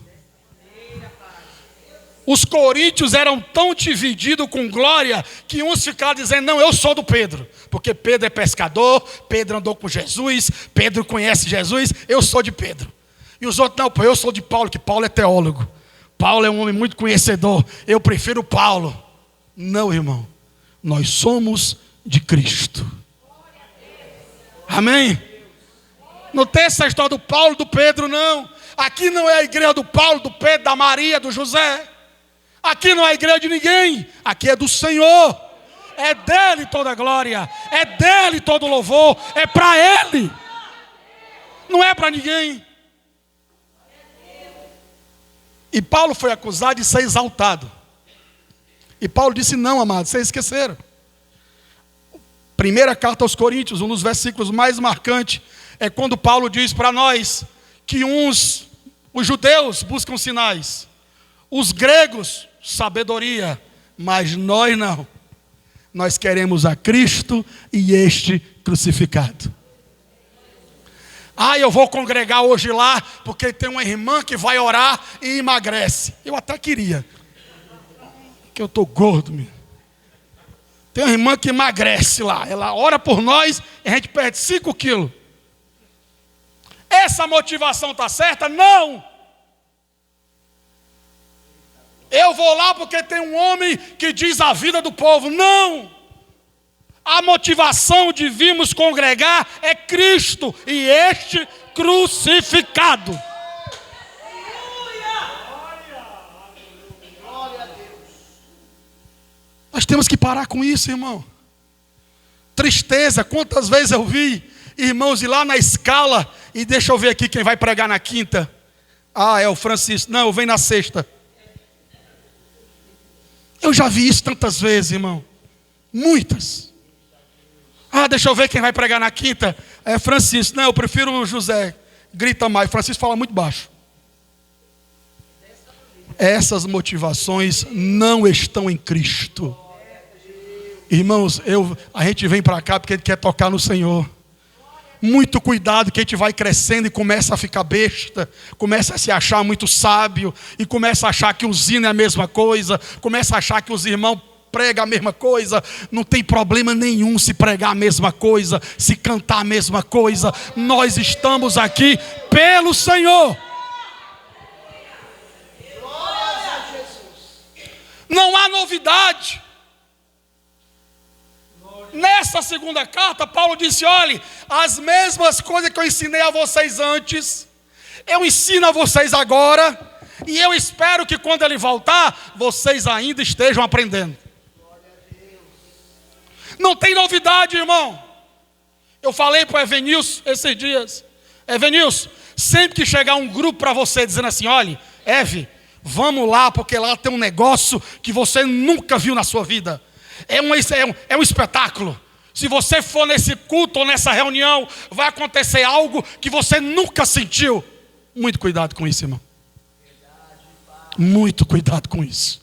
Os coríntios eram tão divididos com glória que uns ficaram dizendo: não, eu sou do Pedro, porque Pedro é pescador, Pedro andou com Jesus, Pedro conhece Jesus, eu sou de Pedro. E os outros: não, eu sou de Paulo, que Paulo é teólogo, Paulo é um homem muito conhecedor, eu prefiro Paulo. Não, irmão, nós somos de Cristo. Amém? Não tem essa história do Paulo, do Pedro, não. Aqui não é a igreja do Paulo, do Pedro, da Maria, do José. Aqui não é a igreja de ninguém, aqui é do Senhor. É dele toda a glória, é dele todo o louvor, é para ele, não é para ninguém. E Paulo foi acusado de ser exaltado. E Paulo disse: não, amados, vocês esqueceram. Primeira carta aos Coríntios, um dos versículos mais marcantes, é quando Paulo diz para nós que os judeus buscam sinais, os gregos sabedoria, mas nós não. Nós queremos a Cristo e este crucificado. Ah, eu vou congregar hoje lá, porque tem uma irmã que vai orar e emagrece. Eu até queria, que eu estou gordo, meu. Tem uma irmã que emagrece lá, ela ora por nós e a gente perde 5 quilos. Essa motivação está certa? Não! Eu vou lá porque tem um homem que diz a vida do povo. Não! A motivação de virmos congregar é Cristo e este crucificado. Nós temos que parar com isso, irmão. Tristeza, quantas vezes eu vi irmãos ir lá na escala e deixa eu ver aqui quem vai pregar na quinta. Ah, é o Francisco. Não, eu venho na sexta. Eu já vi isso tantas vezes, irmão. Muitas. Ah, deixa eu ver quem vai pregar na quinta. É Francisco. Não, eu prefiro o José. Grita mais. Francisco fala muito baixo. Essas motivações não estão em Cristo. Irmãos, a gente vem para cá porque a gente quer tocar no Senhor. Muito cuidado que a gente vai crescendo e começa a ficar besta, começa a se achar muito sábio, e começa a achar que o zino é a mesma coisa, começa a achar que os irmãos pregam a mesma coisa. Não tem problema nenhum se pregar a mesma coisa, se cantar a mesma coisa. Nós estamos aqui pelo Senhor. Não há novidade. Nessa segunda carta, Paulo disse: olhe, as mesmas coisas que eu ensinei a vocês antes, eu ensino a vocês agora, e eu espero que quando ele voltar, vocês ainda estejam aprendendo. Não tem novidade, irmão. Eu falei para o Evenilson esses dias: Evenilson, sempre que chegar um grupo para você dizendo assim: olhe, Eve, vamos lá, porque lá tem um negócio que você nunca viu na sua vida. É um espetáculo. Se você for nesse culto ou nessa reunião, vai acontecer algo que você nunca sentiu. Muito cuidado com isso, irmão. Muito cuidado com isso.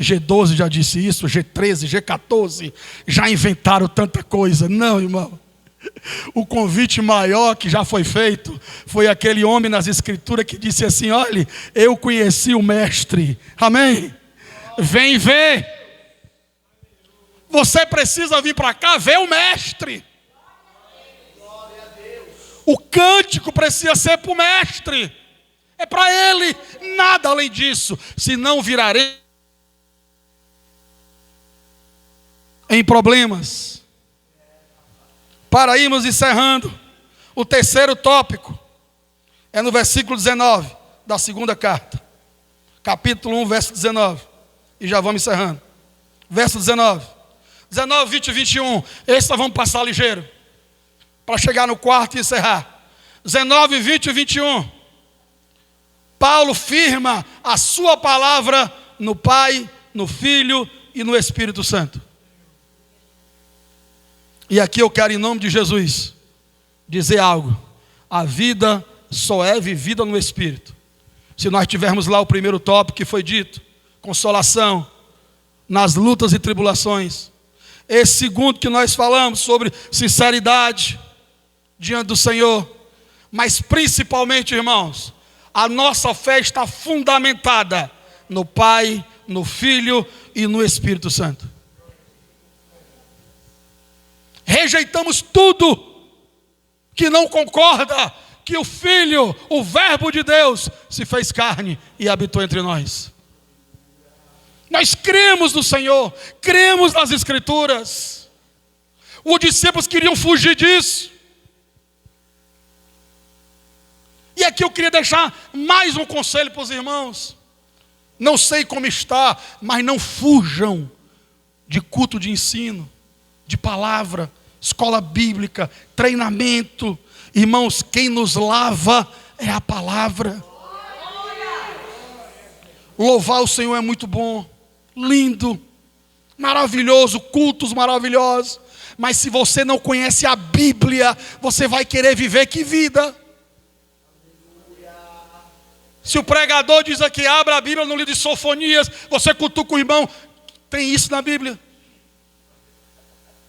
G12 já disse isso, G13, G14 já inventaram tanta coisa. Não, irmão. O convite maior que já foi feito foi aquele homem nas Escrituras que disse assim: olhe, eu conheci o Mestre. Amém? Vem ver. Você precisa vir para cá ver o Mestre. O cântico precisa ser para o Mestre. É para Ele, nada além disso. Senão virarei em problemas. Para irmos encerrando, o terceiro tópico é no versículo 19 da segunda carta. Capítulo 1, verso 19. E já vamos encerrando. Verso 19. 19, 20 e 21. Esse nós vamos passar ligeiro, para chegar no quarto e encerrar. 19, 20 e 21. Paulo firma a sua palavra no Pai, no Filho e no Espírito Santo. E aqui eu quero, em nome de Jesus, dizer algo. A vida só é vivida no Espírito. Se nós tivermos lá o primeiro tópico que foi dito, consolação nas lutas e tribulações. Esse segundo que nós falamos sobre sinceridade diante do Senhor. Mas principalmente, irmãos, a nossa fé está fundamentada no Pai, no Filho e no Espírito Santo. Rejeitamos tudo que não concorda que o Filho, o Verbo de Deus, se fez carne e habitou entre nós. Nós cremos no Senhor, cremos nas Escrituras. Os discípulos queriam fugir disso. E aqui eu queria deixar mais um conselho para os irmãos. Não sei como está, mas não fujam de culto de ensino, de palavra, escola bíblica, treinamento. Irmãos, quem nos lava é a palavra. Louvar o Senhor é muito bom. Lindo, maravilhoso, cultos maravilhosos. Mas se você não conhece a Bíblia, você vai querer viver que vida? Se o pregador diz aqui, abra a Bíblia no livro de Sofonias, você cutuca o irmão, tem isso na Bíblia?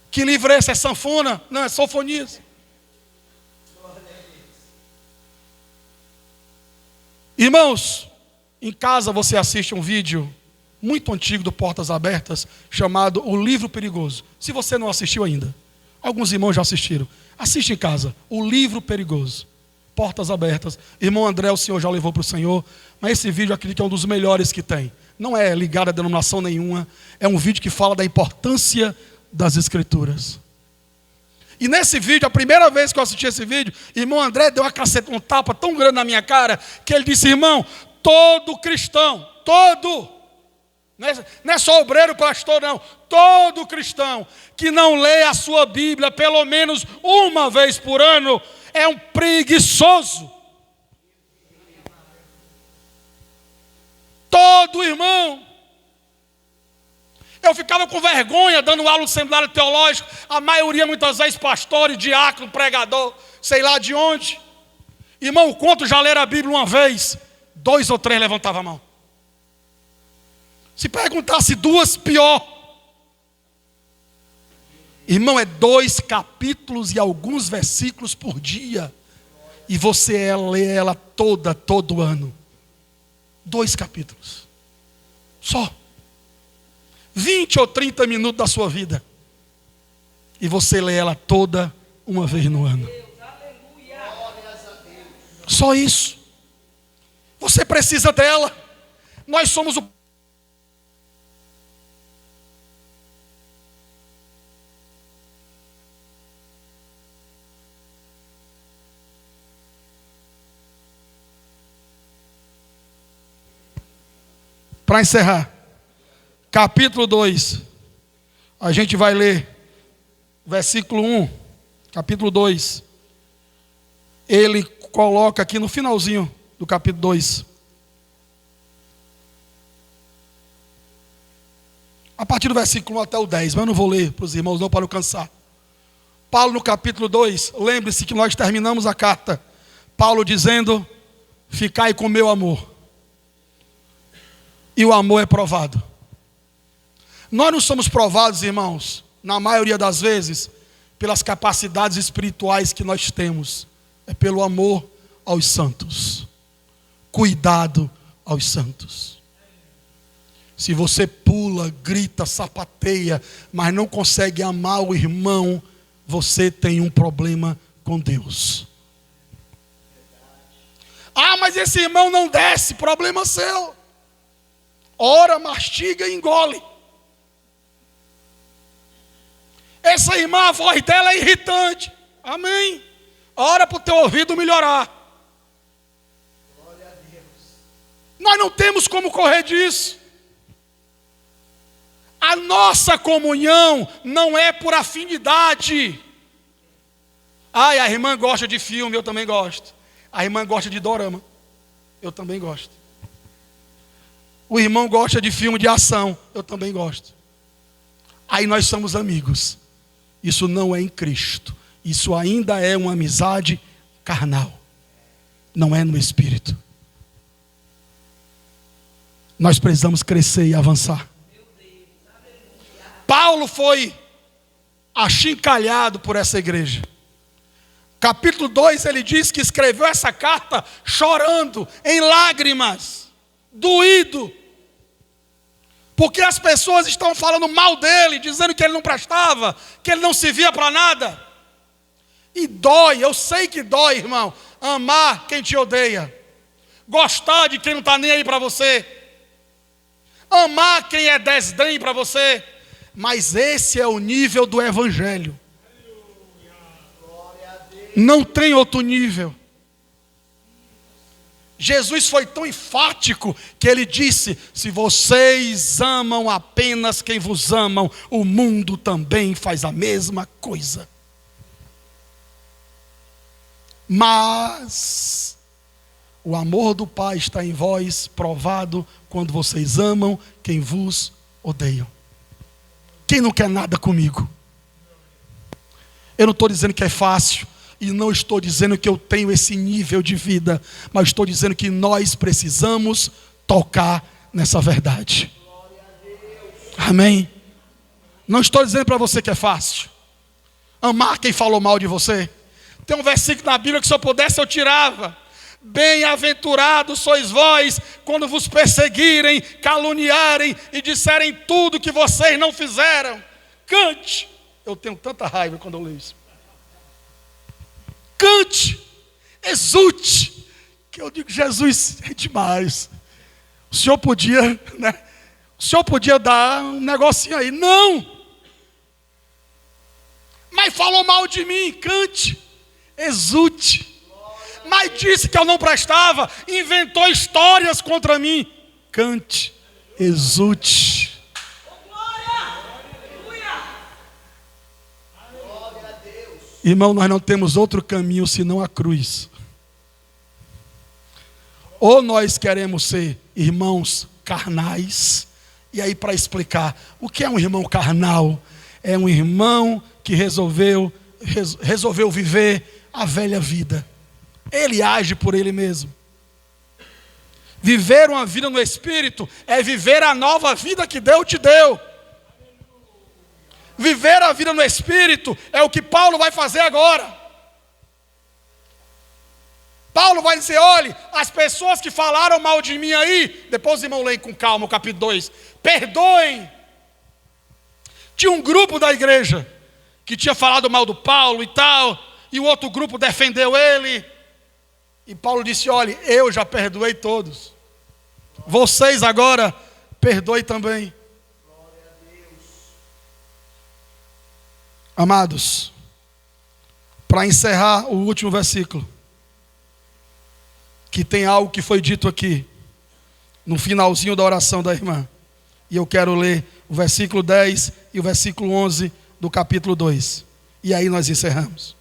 Que livro é esse? É sanfona? Não, é Sofonias. Irmãos, em casa você assiste um vídeo muito antigo do Portas Abertas, chamado O Livro Perigoso. Se você não assistiu ainda, alguns irmãos já assistiram. Assiste em casa, O Livro Perigoso, Portas Abertas. Irmão André, o senhor já levou para o Senhor, mas esse vídeo eu acredito que é um dos melhores que tem. Não é ligado a denominação nenhuma, é um vídeo que fala da importância das Escrituras. E nesse vídeo, a primeira vez que eu assisti esse vídeo, irmão André deu um tapa tão grande na minha cara, que ele disse: irmão, todo cristão, não é só obreiro, pastor, não. Todo cristão que não lê a sua Bíblia pelo menos uma vez por ano é um preguiçoso. Todo irmão. Eu ficava com vergonha dando aula no seminário teológico. A maioria muitas vezes pastor, diácono, pregador, sei lá de onde. Irmão, quanto já leram a Bíblia uma vez? 2 ou 3 levantavam a mão. Se perguntasse 2, pior. Irmão, é 2 capítulos e alguns versículos por dia. E você lê ela todo ano. 2 capítulos. Só. 20 ou 30 minutos da sua vida. E você lê ela toda uma vez no ano. Só isso. Você precisa dela. Nós somos o... Para encerrar, capítulo 2, a gente vai ler versículo 1, capítulo 2. Ele coloca aqui no finalzinho do capítulo 2. A partir do versículo 1 até o 10, mas eu não vou ler para os irmãos não, para não cansar. Paulo no capítulo 2, lembre-se que nós terminamos a carta, Paulo dizendo, ficai com meu amor. E o amor é provado. Nós não somos provados, irmãos, na maioria das vezes, pelas capacidades espirituais que nós temos. É pelo amor aos santos. Cuidado aos santos. Se você pula, grita, sapateia, mas não consegue amar o irmão, você tem um problema com Deus. Ah, mas esse irmão não desce, problema seu. Ora, mastiga e engole. Essa irmã, a voz dela é irritante. Amém. Ora para o teu ouvido melhorar. Glória a Deus. Nós não temos como correr disso. A nossa comunhão não é por afinidade. Ai, a irmã gosta de filme, eu também gosto. A irmã gosta de dorama, eu também gosto. O irmão gosta de filme de ação, eu também gosto. Aí nós somos amigos. Isso não é em Cristo. Isso ainda é uma amizade carnal. Não é no Espírito. Nós precisamos crescer e avançar. Paulo foi achincalhado por essa igreja. Capítulo 2 ele diz que escreveu essa carta chorando, em lágrimas, doído. Porque as pessoas estão falando mal dele, dizendo que ele não prestava, que ele não servia para nada. E dói, eu sei que dói, irmão, amar quem te odeia, gostar de quem não está nem aí para você, amar quem é desdém para você. Mas esse é o nível do Evangelho. Não tem outro nível. Jesus foi tão enfático que ele disse: se vocês amam apenas quem vos amam, o mundo também faz a mesma coisa. Mas o amor do Pai está em vós, provado quando vocês amam quem vos odeiam. Quem não quer nada comigo? Eu não estou dizendo que é fácil. E não estou dizendo que eu tenho esse nível de vida, mas estou dizendo que nós precisamos tocar nessa verdade. Amém? Não estou dizendo para você que é fácil. Amar quem falou mal de você. Tem um versículo na Bíblia que se eu pudesse eu tirava. Bem-aventurados sois vós quando vos perseguirem, caluniarem e disserem tudo que vocês não fizeram. Cante. Eu tenho tanta raiva quando eu leio isso. Cante, exulte, que eu digo, Jesus, é demais. O Senhor podia, né? O Senhor podia dar um negocinho aí. Não! Mas falou mal de mim, cante, exulte. Mas disse que eu não prestava, inventou histórias contra mim. Cante, exulte. Irmão, nós não temos outro caminho senão a cruz. Ou nós queremos ser irmãos carnais. E aí, para explicar, o que é um irmão carnal? É um irmão que resolveu viver a velha vida. ele age por ele mesmo. Viver uma vida no Espírito é viver a nova vida que Deus te deu. Viver a vida no Espírito é o que Paulo vai fazer agora. Paulo vai dizer: olhe, as pessoas que falaram mal de mim aí, depois os irmãos leem com calma o capítulo 2, perdoem. Tinha um grupo da igreja que tinha falado mal do Paulo e tal, e o outro grupo defendeu ele, e Paulo disse: olhe, eu já perdoei todos, vocês agora perdoem também. Amados, para encerrar o último versículo, que tem algo que foi dito aqui, no finalzinho da oração da irmã, e eu quero ler o versículo 10 e o versículo 11 do capítulo 2, e aí nós encerramos.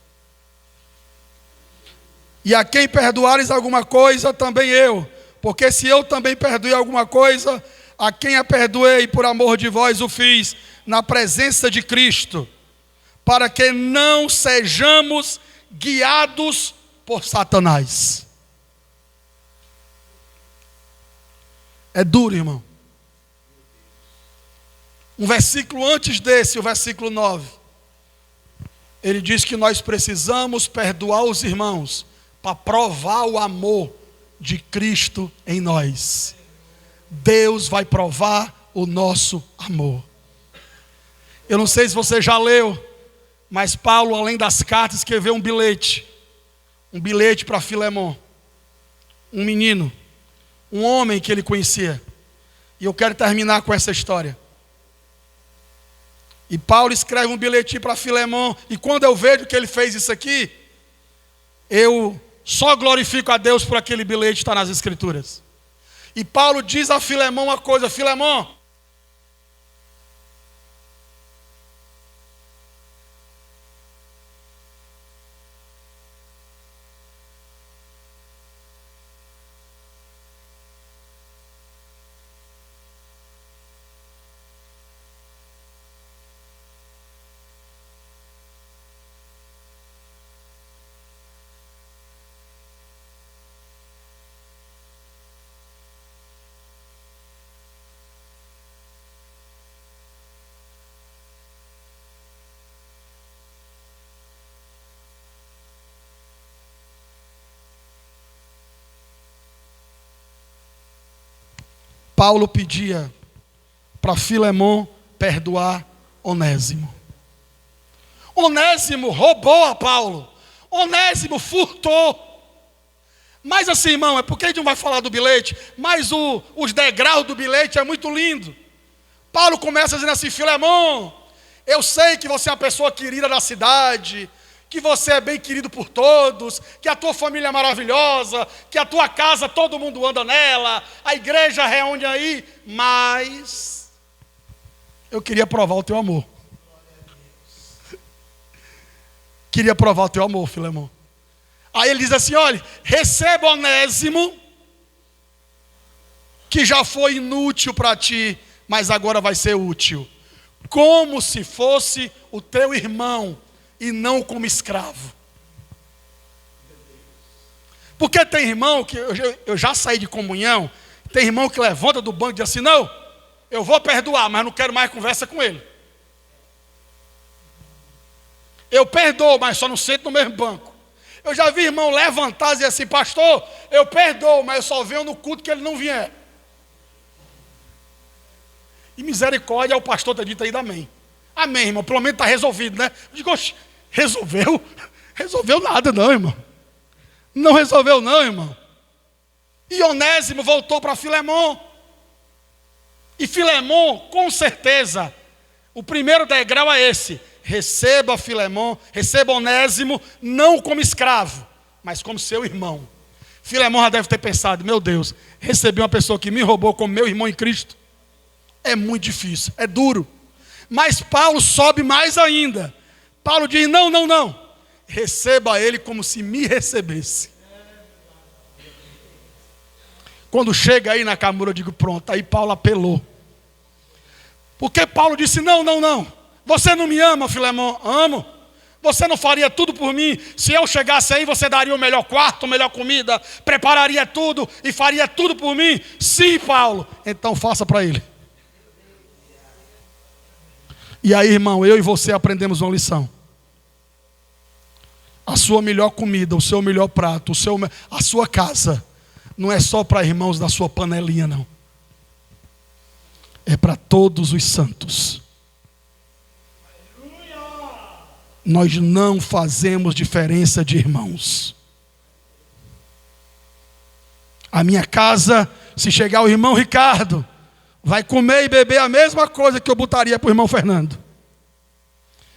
E a quem perdoares alguma coisa, também eu, porque se eu também perdoei alguma coisa, a quem a perdoei por amor de vós o fiz, na presença de Cristo, para que não sejamos guiados por Satanás. É duro, irmão. Um versículo antes desse, o versículo 9, ele diz que nós precisamos perdoar os irmãos para provar o amor de Cristo em nós. Deus vai provar o nosso amor. Eu não sei se você já leu, mas Paulo, além das cartas, escreveu um bilhete para Filemon, um menino, um homem que ele conhecia. E eu quero terminar com essa história. E Paulo escreve um bilhete para Filemon, e quando eu vejo que ele fez isso aqui, eu só glorifico a Deus por aquele bilhete que está nas Escrituras. E Paulo diz a Filemon uma coisa: Filemon, Paulo pedia para Filemon perdoar Onésimo. Onésimo roubou a Paulo. Onésimo furtou. Mas assim, irmão, é porque a gente não vai falar do bilhete, mas os degraus do bilhete é muito lindo. Paulo começa dizendo assim: Filemon, eu sei que você é uma pessoa querida da cidade, que você é bem querido por todos, que a tua família é maravilhosa, que a tua casa todo mundo anda nela, a igreja reúne aí, mas eu queria provar o teu amor. Queria provar o teu amor, Filemon. Aí ele diz assim: olha, receba Onésimo, que já foi inútil para ti, mas agora vai ser útil, como se fosse o teu irmão, e não como escravo. Porque tem irmão que eu já saí de comunhão, tem irmão que levanta do banco e diz assim: não, eu vou perdoar, mas não quero mais conversa com ele. Eu perdoo, mas só não sento no mesmo banco. Eu já vi irmão levantar e dizer assim: pastor, eu perdoo, mas eu só venho no culto que ele não vier. E misericórdia, o pastor está dito aí, amém. Amém, irmão, pelo menos está resolvido, né? Eu digo: oxe, resolveu? Resolveu nada não, irmão. Não resolveu não, irmão. E Onésimo voltou para Filemon. E Filemon, com certeza, o primeiro degrau é esse: receba Filemon, receba Onésimo, não como escravo, mas como seu irmão. Filemon já deve ter pensado: meu Deus, recebi uma pessoa que me roubou como meu irmão em Cristo. É muito difícil, é duro. Mas Paulo sobe mais ainda. Paulo diz: não, não, não, receba ele como se me recebesse. Quando chega aí na camura, eu digo: pronto, aí Paulo apelou. Porque Paulo disse: não, não, não, você não me ama, Filemon? Amo, Você não faria tudo por mim? Se eu chegasse aí, você daria o melhor quarto, a melhor comida, prepararia tudo e faria tudo por mim? Sim, Paulo. Então faça para ele. E aí, irmão, eu e você aprendemos uma lição. A sua melhor comida, o seu melhor prato, a sua casa, não é só para irmãos da sua panelinha, não. É para todos os santos. Nós não fazemos diferença de irmãos. A minha casa, se chegar o irmão Ricardo, vai comer e beber a mesma coisa que eu botaria para o irmão Fernando.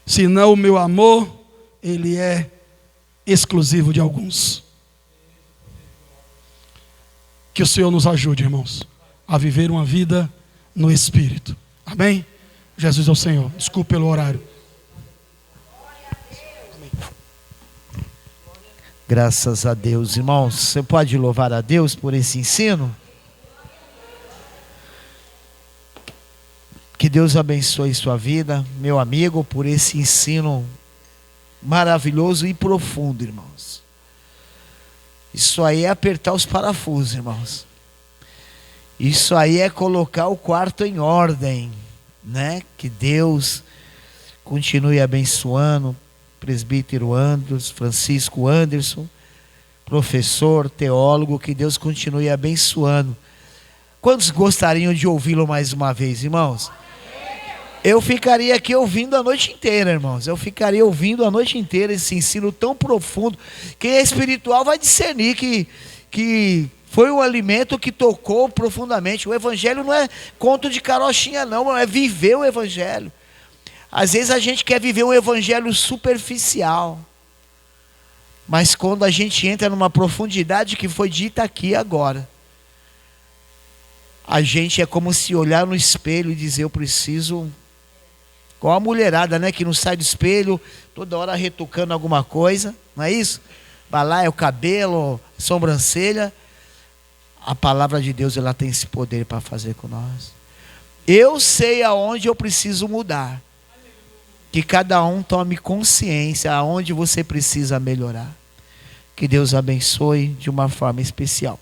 Senão o meu amor, ele é exclusivo de alguns. Que o Senhor nos ajude, irmãos, a viver uma vida no Espírito. Amém? Jesus é o Senhor. Desculpe pelo horário. Graças a Deus, irmãos. Você pode louvar a Deus por esse ensino? Que Deus abençoe sua vida, meu amigo, por esse ensino maravilhoso e profundo, irmãos. Isso aí é apertar os parafusos, irmãos. Isso aí é colocar o quarto em ordem, né? Que Deus continue abençoando presbítero Francisco Anderson, professor, teólogo, que Deus continue abençoando. Quantos gostariam de ouvi-lo mais uma vez, irmãos? Eu ficaria aqui ouvindo a noite inteira, irmãos. Eu ficaria ouvindo a noite inteira esse ensino tão profundo. Quem é espiritual vai discernir que foi um alimento que tocou profundamente. O evangelho não é conto de carochinha, não, é viver o evangelho. Às vezes a gente quer viver um evangelho superficial, mas quando a gente entra numa profundidade que foi dita aqui agora, a gente é como se olhar no espelho e dizer: eu preciso, igual a mulherada, né, que não sai do espelho toda hora retocando alguma coisa, não é isso? Vai lá, é o cabelo, sobrancelha. A palavra de Deus, ela tem esse poder para fazer com nós. Eu sei aonde eu preciso mudar. Que cada um tome consciência aonde você precisa melhorar. Que Deus abençoe de uma forma especial.